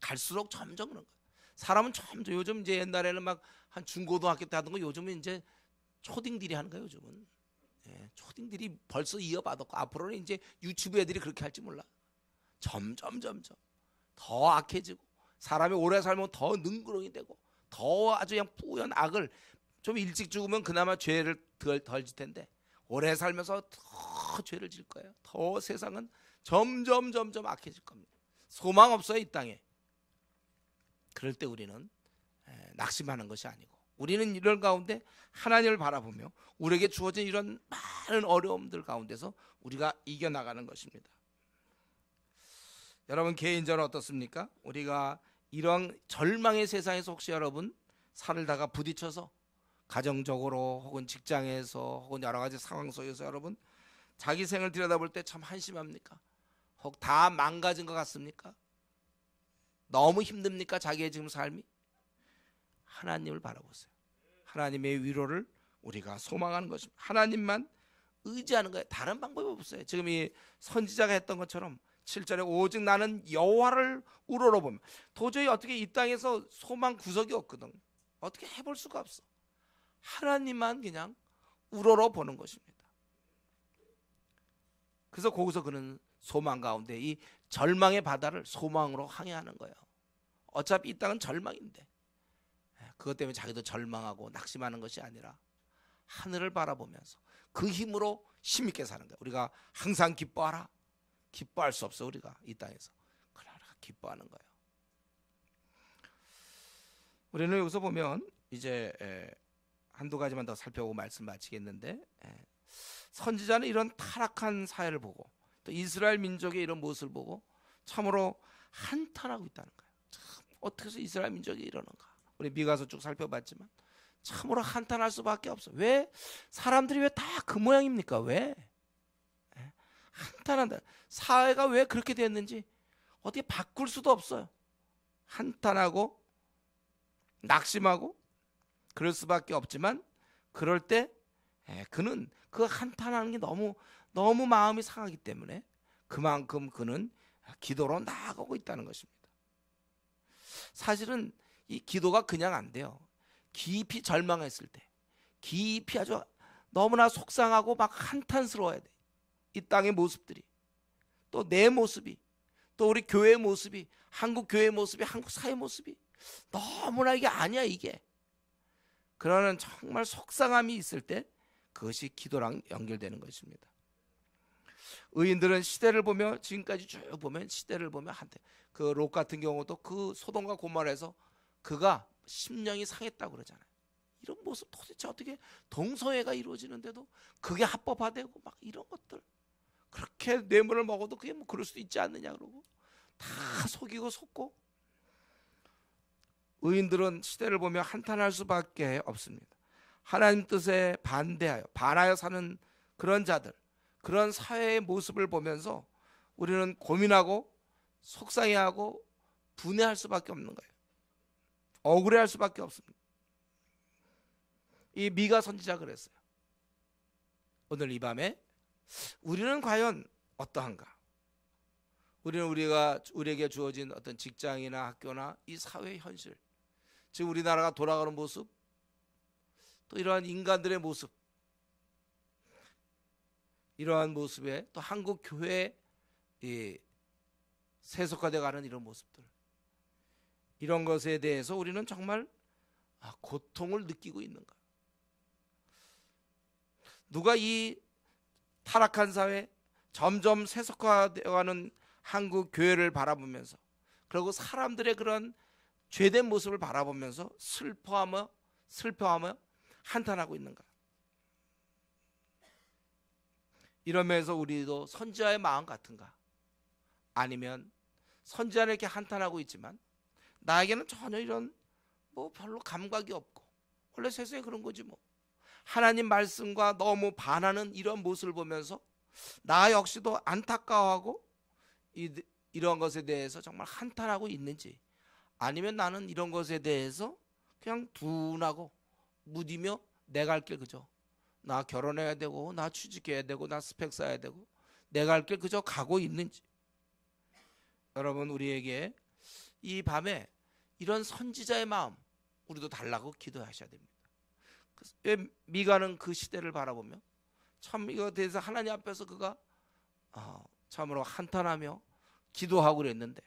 갈수록 점점 그런 거예요. 사람은 점점 요즘 이제 옛날에는 한 중고등학교 때 하던 거 요즘은 이제 초딩들이 하는 거예요. 요즘은 초딩들이 벌써 이어받았고 앞으로는 이제 유치부 애들이 그렇게 할지 몰라. 점점 더 악해지고 사람이 오래 살면 더 능그렁이 되고 더 아주 그냥 뿌연 악을 좀 일찍 죽으면 그나마 죄를 덜 질 텐데 오래 살면서 더 죄를 질 거예요. 더 세상은 점점 악해질 겁니다. 소망 없어요, 이 땅에. 그럴 때 우리는 낙심하는 것이 아니고 우리는 이런 가운데 하나님을 바라보며 우리에게 주어진 이런 많은 어려움들 가운데서 우리가 이겨나가는 것입니다. 여러분 개인적으로 어떻습니까? 우리가 이런 절망의 세상에서 혹시 여러분 살다가 부딪혀서 가정적으로 혹은 직장에서 혹은 여러 가지 상황 속에서 여러분 자기 생을 들여다볼 때 참 한심합니까? 혹 다 망가진 것 같습니까? 너무 힘듭니까? 자기의 지금 삶이? 하나님을 바라보세요. 하나님의 위로를 우리가 소망하는 것입니다. 하나님만 의지하는 거예요. 다른 방법이 없어요. 지금 이 선지자가 했던 것처럼 7절에 오직 나는 여호와를 우러러보면 도저히 어떻게 이 땅에서 소망 구석이 없거든. 어떻게 해볼 수가 없어. 하나님만 그냥 우러러보는 것입니다. 그래서 거기서 그는 소망 가운데 이 절망의 바다를 소망으로 항해하는 거예요. 어차피 이 땅은 절망인데 그것 때문에 자기도 절망하고 낙심하는 것이 아니라 하늘을 바라보면서 그 힘으로 힘있게 사는 거예요. 우리가 항상 기뻐하라. 기뻐할 수 없어 우리가 이 땅에서. 그러나 기뻐하는 거예요. 우리는 여기서 보면 이제 한두 가지만 더 살펴보고 말씀 마치겠는데 선지자는 이런 타락한 사회를 보고 또 이스라엘 민족의 이런 모습을 보고 참으로 한탄하고 있다는 거예요. 참 어떻게 해서 이스라엘 민족이 이러는가. 우리 미가서 쭉 살펴봤지만 참으로 한탄할 수밖에 없어. 왜 사람들이 왜 다 그 모양입니까? 왜 한탄한다. 사회가 왜 그렇게 됐는지 어떻게 바꿀 수도 없어요. 한탄하고 낙심하고 그럴 수밖에 없지만 그럴 때 그는 그 한탄하는 게 너무 마음이 상하기 때문에 그만큼 그는 기도로 나아가고 있다는 것입니다. 사실은 이 기도가 그냥 안 돼요. 깊이 절망했을 때 깊이 아주 너무나 속상하고 막 한탄스러워야 돼. 이 땅의 모습들이 또 내 모습이 또 우리 교회의 모습이 한국 교회의 모습이 한국 사회 모습이 너무나 이게 아니야 이게. 그러는 정말 속상함이 있을 때 그것이 기도랑 연결되는 것입니다. 의인들은 시대를 보며 지금까지 쭉 보면 시대를 보며 한때 그 롯 같은 경우도 그 소돔과 고모라에서 그가 심령이 상했다고 그러잖아요. 이런 모습 도대체 어떻게 동성애가 이루어지는데도 그게 합법화되고 막 이런 것들 그렇게 뇌물을 먹어도 그게 뭐 그럴 수도 있지 않느냐 그러고 다 속이고 속고, 의인들은 시대를 보며 한탄할 수밖에 없습니다. 하나님 뜻에 반하여 사는 그런 자들, 그런 사회의 모습을 보면서 우리는 고민하고 속상해하고 분해할 수밖에 없는 거예요. 억울해할 수밖에 없습니다. 이 미가 선지자 그랬어요. 오늘 이 밤에 우리는 과연 어떠한가? 우리는 우리에게 주어진 어떤 직장이나 학교나 이 사회의 현실, 즉 우리나라가 돌아가는 모습, 또 이러한 인간들의 모습, 이러한 모습에 또 한국 교회에 세속화되어가는 이런 모습들, 이런 것에 대해서 우리는 정말 고통을 느끼고 있는가? 누가 이 타락한 사회, 점점 세속화되어가는 한국 교회를 바라보면서, 그리고 사람들의 그런 죄된 모습을 바라보면서 슬퍼하며 한탄하고 있는가? 이러면서 우리도 선지자의 마음 같은가? 아니면 선지자는 이렇게 한탄하고 있지만 나에게는 전혀 이런 뭐 별로 감각이 없고, 원래 세상에 그런 거지 뭐, 하나님 말씀과 너무 반하는 이런 모습을 보면서 나 역시도 안타까워하고 이런 것에 대해서 정말 한탄하고 있는지, 아니면 나는 이런 것에 대해서 그냥 둔하고 무디며 내 갈 길 그저 나 결혼해야 되고 나 취직해야 되고 나 스펙 쌓아야 되고 내 갈 길 그저 가고 있는지. 여러분, 우리에게 이 밤에 이런 선지자의 마음 우리도 달라고 기도하셔야 됩니다. 미가는 그 시대를 바라보며 참 이거 대해서 하나님 앞에서 그가 참으로 한탄하며 기도하고 그랬는데,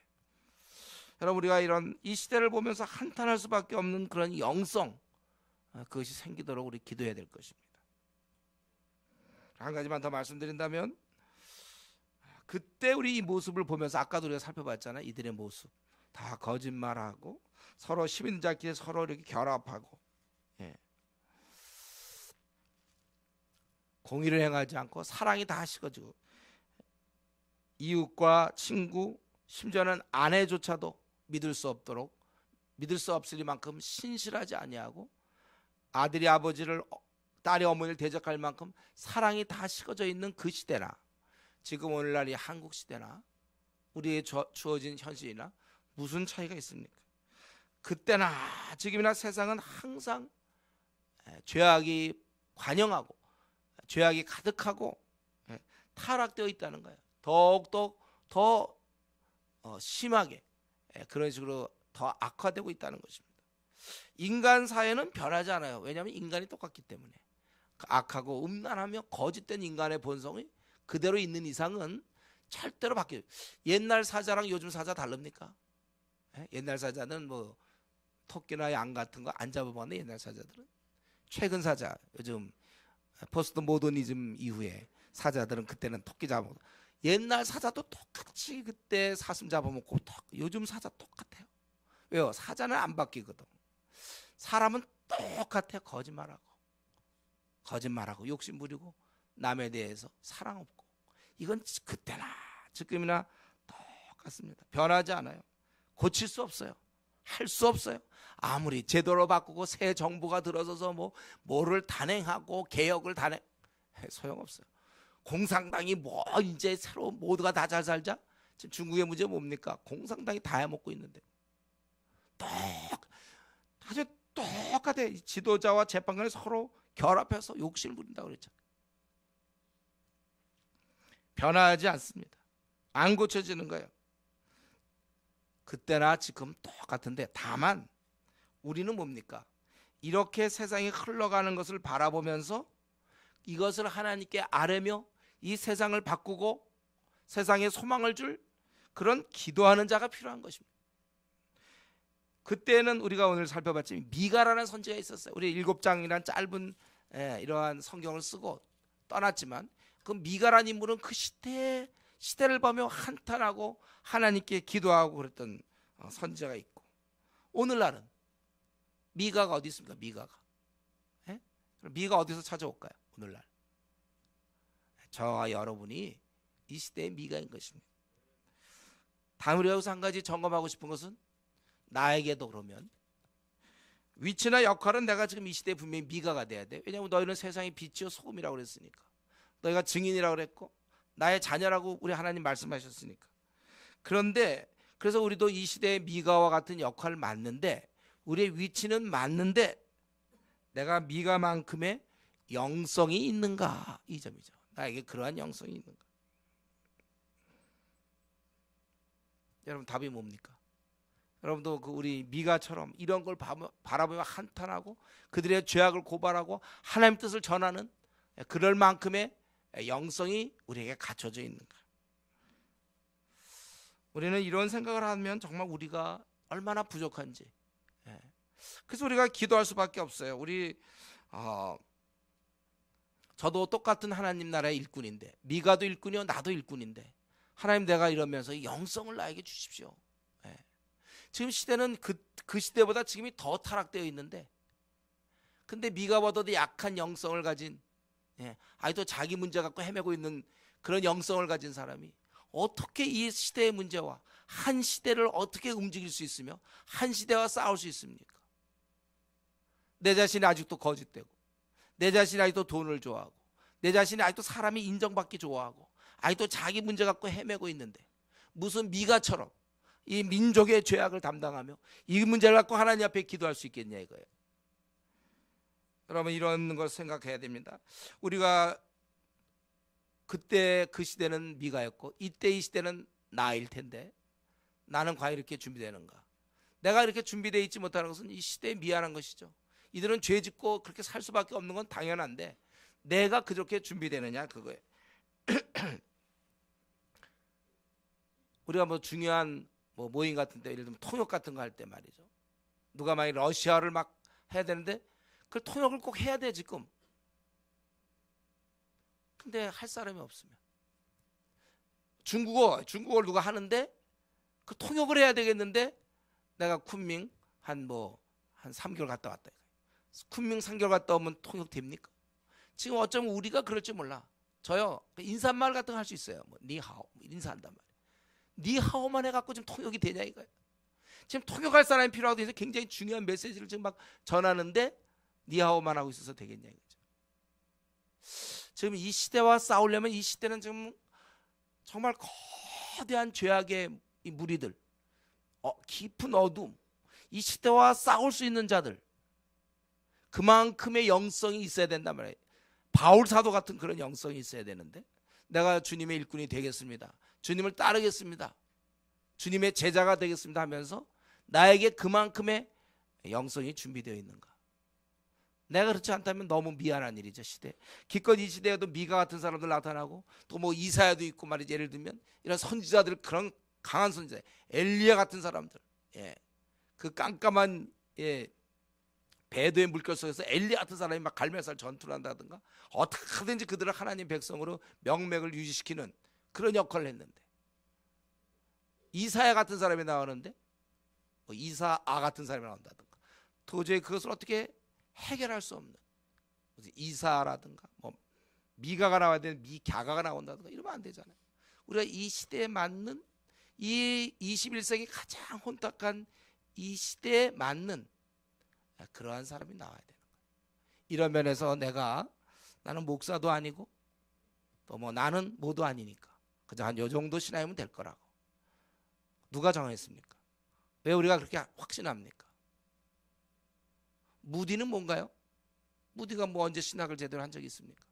여러분, 우리가 이런 이 시대를 보면서 한탄할 수밖에 없는 그런 영성, 그것이 생기도록 우리 기도해야 될 것입니다. 한 가지만 더 말씀드린다면, 그때 우리 이 모습을 보면서 아까도 우리가 살펴봤잖아요. 이들의 모습 다 거짓말하고 서로 시민자끼리 서로 이렇게 결합하고, 공의를 행하지 않고 사랑이 다 식어지고, 이웃과 친구, 심지어는 아내조차도 믿을 수 없으리만큼 신실하지 아니하고, 아들이 아버지를, 딸이 어머니를 대적할 만큼 사랑이 다 식어져 있는 그 시대나, 지금 오늘날 이 한국 시대나 우리의 주어진 현실이나 무슨 차이가 있습니까? 그때나 지금이나 세상은 항상 죄악이 관영하고 죄악이 가득하고 타락되어 있다는 거예요. 더욱더 더 심하게 그런 식으로 더 악화되고 있다는 것입니다. 인간 사회는 변하지 않아요. 왜냐하면 인간이 똑같기 때문에. 악하고 음란하며 거짓된 인간의 본성이 그대로 있는 이상은 절대로 바뀌어요. 옛날 사자랑 요즘 사자 다릅니까? 옛날 사자는 뭐 토끼나 양 같은 거 안 잡아봤는데, 옛날 사자들은, 최근 사자, 요즘 포스트 모더니즘 이후에 사자들은 그때는 토끼 잡아먹고, 옛날 사자도 똑같이 그때 사슴 잡아먹고 요즘 사자 똑같아요. 왜요? 사자는 안 바뀌거든. 사람은 똑같아요. 거짓말하고 욕심 부리고 남에 대해서 사랑 없고, 이건 그때나 지금이나 똑같습니다. 변하지 않아요. 고칠 수 없어요. 할 수 없어요. 아무리 제도로 바꾸고 새 정부가 들어서서 뭐를 단행하고 개혁을 소용없어요. 공산당이 이제 새로 모두가 다 잘 살자? 지금 중국의 문제 뭡니까? 공산당이 다 해먹고 있는데, 아주 똑같아. 지도자와 재판관이 서로 결합해서 욕심을 부린다고 그랬죠. 변하지 않습니다. 안 고쳐지는 거예요. 그때나 지금 똑같은데, 다만 우리는 뭡니까? 이렇게 세상이 흘러가는 것을 바라보면서 이것을 하나님께 아뢰며 이 세상을 바꾸고 세상에 소망을 줄 그런 기도하는 자가 필요한 것입니다. 그때는 우리가 오늘 살펴봤지만 미가라는 선지자가 있었어요. 우리 7장이란 짧은 이러한 성경을 쓰고 떠났지만, 그 미가라는 인물은 그 시대를 보며 한탄하고 하나님께 기도하고 그랬던 선지자가 있고, 오늘날은 미가가 어디 있습니까? 미가 어디서 찾아올까요? 오늘날 저와 여러분이 이 시대의 미가인 것입니다. 다음 우리가 여기서 한 가지 점검하고 싶은 것은 나에게도 그러면 위치나 역할은 내가 지금 이 시대에 분명히 미가가 돼야 돼. 왜냐하면 너희는 세상의 빛이요 소금이라고 그랬으니까. 너희가 증인이라고 그랬고 나의 자녀라고 우리 하나님 말씀하셨으니까. 그런데 그래서 우리도 이 시대의 미가와 같은 역할을 맡는데 우리의 위치는 맞는데 내가 미가만큼의 영성이 있는가, 이 점이죠. 나에게 그러한 영성이 있는가. 여러분 답이 뭡니까? 여러분도 그 우리 미가처럼 이런 걸 바라보며 한탄하고 그들의 죄악을 고발하고 하나님 뜻을 전하는 그럴 만큼의 영성이 우리에게 갖춰져 있는가. 우리는 이런 생각을 하면 정말 우리가 얼마나 부족한지. 그래서 우리가 기도할 수밖에 없어요. 저도 똑같은 하나님 나라의 일꾼인데, 미가도 일꾼이요 나도 일꾼인데, 하나님 내가 이러면서 영성을 나에게 주십시오. 지금 시대는 그 시대보다 지금이 더 타락되어 있는데, 근데 미가보다도 약한 영성을 가진, 아직도 자기 문제 갖고 헤매고 있는 그런 영성을 가진 사람이 어떻게 이 시대의 문제와 한 시대를 어떻게 움직일 수 있으며 한 시대와 싸울 수 있습니까? 내 자신이 아직도 거짓되고, 내 자신이 아직도 돈을 좋아하고, 내 자신이 아직도 사람이 인정받기 좋아하고, 아직도 자기 문제 갖고 헤매고 있는데 무슨 미가처럼 이 민족의 죄악을 담당하며 이 문제를 갖고 하나님 앞에 기도할 수 있겠냐 이거예요. 여러분 이런 걸 생각해야 됩니다. 우리가 그때 그 시대는 미가였고 이때 이 시대는 나일 텐데 나는 과연 이렇게 준비되는가? 내가 이렇게 준비되어 있지 못하는 것은 이 시대에 미안한 것이죠. 이들은 죄 짓고 그렇게 살 수밖에 없는 건 당연한데 내가 그렇게 준비되느냐 그거예요. 우리가 뭐 중요한 모임 같은 데 예를 들면 통역 같은 거 할 때 말이죠. 누가 만약 러시아를 막 해야 되는데 그 통역을 꼭 해야 돼 지금. 근데 할 사람이 없으면 중국어를 누가 하는데 그 통역을 해야 되겠는데 내가 쿤밍 한 3개월 갔다 왔다. 쿤밍 3개월 갔다 오면 통역 됩니까? 지금 어쩌면 우리가 그럴지 몰라. 저요 인사말 같은 거 할 수 있어요. 니하오 인사한단 말이에요. 니하오만 해갖고 지금 통역이 되냐 이거예요. 지금 통역할 사람이 필요하고 해서 굉장히 중요한 메시지를 지금 막 전하는데 니하오만 하고 있어서 되겠냐 이거죠. 지금 이 시대와 싸우려면 이 시대는 지금 정말 거대한 죄악의 이 무리들, 깊은 어둠, 이 시대와 싸울 수 있는 자들, 그만큼의 영성이 있어야 된단 말이에요. 바울 사도 같은 그런 영성이 있어야 되는데 내가 주님의 일꾼이 되겠습니다. 주님을 따르겠습니다. 주님의 제자가 되겠습니다 하면서 나에게 그만큼의 영성이 준비되어 있는가? 내가 그렇지 않다면 너무 미안한 일이죠. 시대. 기껏 이 시대에도 미가 같은 사람들 나타나고 또 이사야도 있고 말이죠. 예를 들면 이런 선지자들, 그런 강한 선지자, 엘리야 같은 사람들, 그 깜깜한 배도의 물결 속에서 엘리야 같은 사람이 막 갈멜살 전투를 한다든가 어떻게든지 그들을 하나님 백성으로 명맥을 유지시키는 그런 역할을 했는데 이사야 같은 사람이 나오는데 이사아 같은 사람이 나온다든가 도저히 그것을 어떻게 해결할 수 없는 이사라든가 미가가 나와야 되는 미갸가가 나온다든가 이러면 안 되잖아요. 우리가 이 시대에 맞는 이 21세기 가장 혼탁한 이 시대에 맞는 그러한 사람이 나와야 되는 거예요. 이런 면에서 나는 목사도 아니고 또 나는 뭐도 아니니까 그저 한 요 정도 신앙이면 될 거라고 누가 정했습니까? 왜 우리가 그렇게 확신합니까? 무디는 뭔가요? 무디가 언제 신학을 제대로 한 적이 있습니까?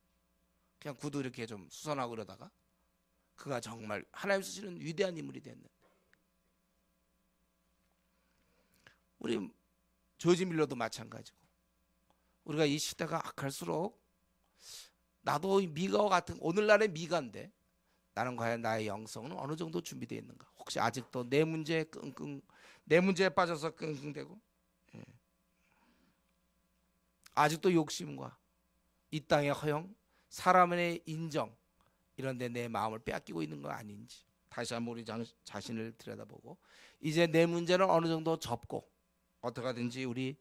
그냥 구두 이렇게 좀 수선하고 그러다가 그가 정말 하나님 쓰시는 위대한 인물이 됐는데 우리 조지 밀러도 마찬가지고 우리가 이 시대가 악할수록 나도 미가와 같은 오늘날의 미가인데 나는 과연 나의 영성은 어느 정도 준비되어 있는가? 혹시 아직도 내 문제에 빠져서 끙끙대고 아직도 욕심과 이 땅의 허영, 사람의 인정 이런 데 내 마음을 빼앗기고 있는 거 아닌지 다시 한번 우리 자신을 들여다보고 이제 내 문제는 어느 정도 접고 어떻게 하든지 우리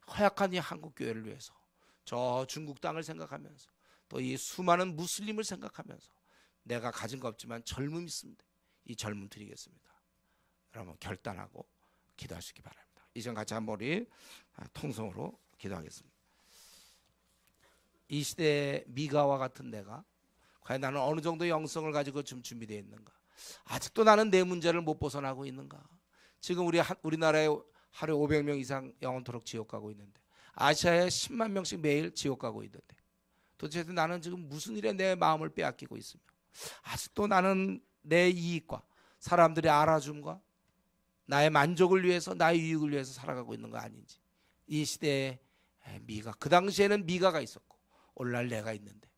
허약한 이 한국 교회를 위해서 저 중국 땅을 생각하면서 또 이 수많은 무슬림을 생각하면서 내가 가진 거 없지만 젊음이 있습니다. 이 젊음 드리겠습니다. 여러분 결단하고 기도할 수 있기 바랍니다. 이전 같이 한번 우리 통성으로 기도하겠습니다. 이 시대의 미가와 같은 내가 과연 나는 어느 정도 영성을 가지고 좀 준비되어 있는가? 아직도 나는 내 문제를 못 벗어나고 있는가? 지금 우리나라에 하루에 500명 이상 영원토록 지옥 가고 있는데, 아시아에 10만 명씩 매일 지옥 가고 있는데, 도대체 나는 지금 무슨 일에 내 마음을 빼앗기고 있으며, 아직도 나는 내 이익과 사람들의 알아줌과 나의 만족을 위해서, 나의 유익을 위해서 살아가고 있는 거 아닌지. 이 시대에 미가, 그 당시에는 미가가 있었고 오늘날 내가 있는데,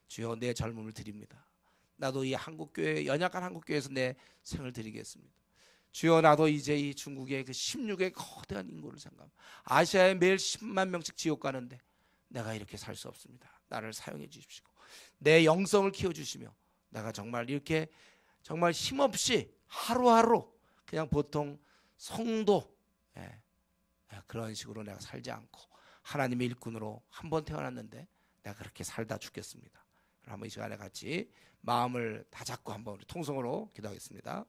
주여 내 젊음을 드립니다. 나도 이 한국교회, 연약한 한국교회에서 내 생을 드리겠습니다. 주여 나도 이제 이 중국의 그 16의 거대한 인구를 생각합니다. 아시아에 매일 10만 명씩 지옥 가는데 내가 이렇게 살 수 없습니다. 나를 사용해 주십시오. 내 영성을 키워주시며 내가 정말 이렇게 정말 힘없이 하루하루 그냥 보통 성도 그런 식으로 내가 살지 않고 하나님의 일꾼으로 한 번 태어났는데 내가 그렇게 살다 죽겠습니다. 한번 이 시간에 같이 마음을 다 잡고 한번 우리 통성으로 기도하겠습니다.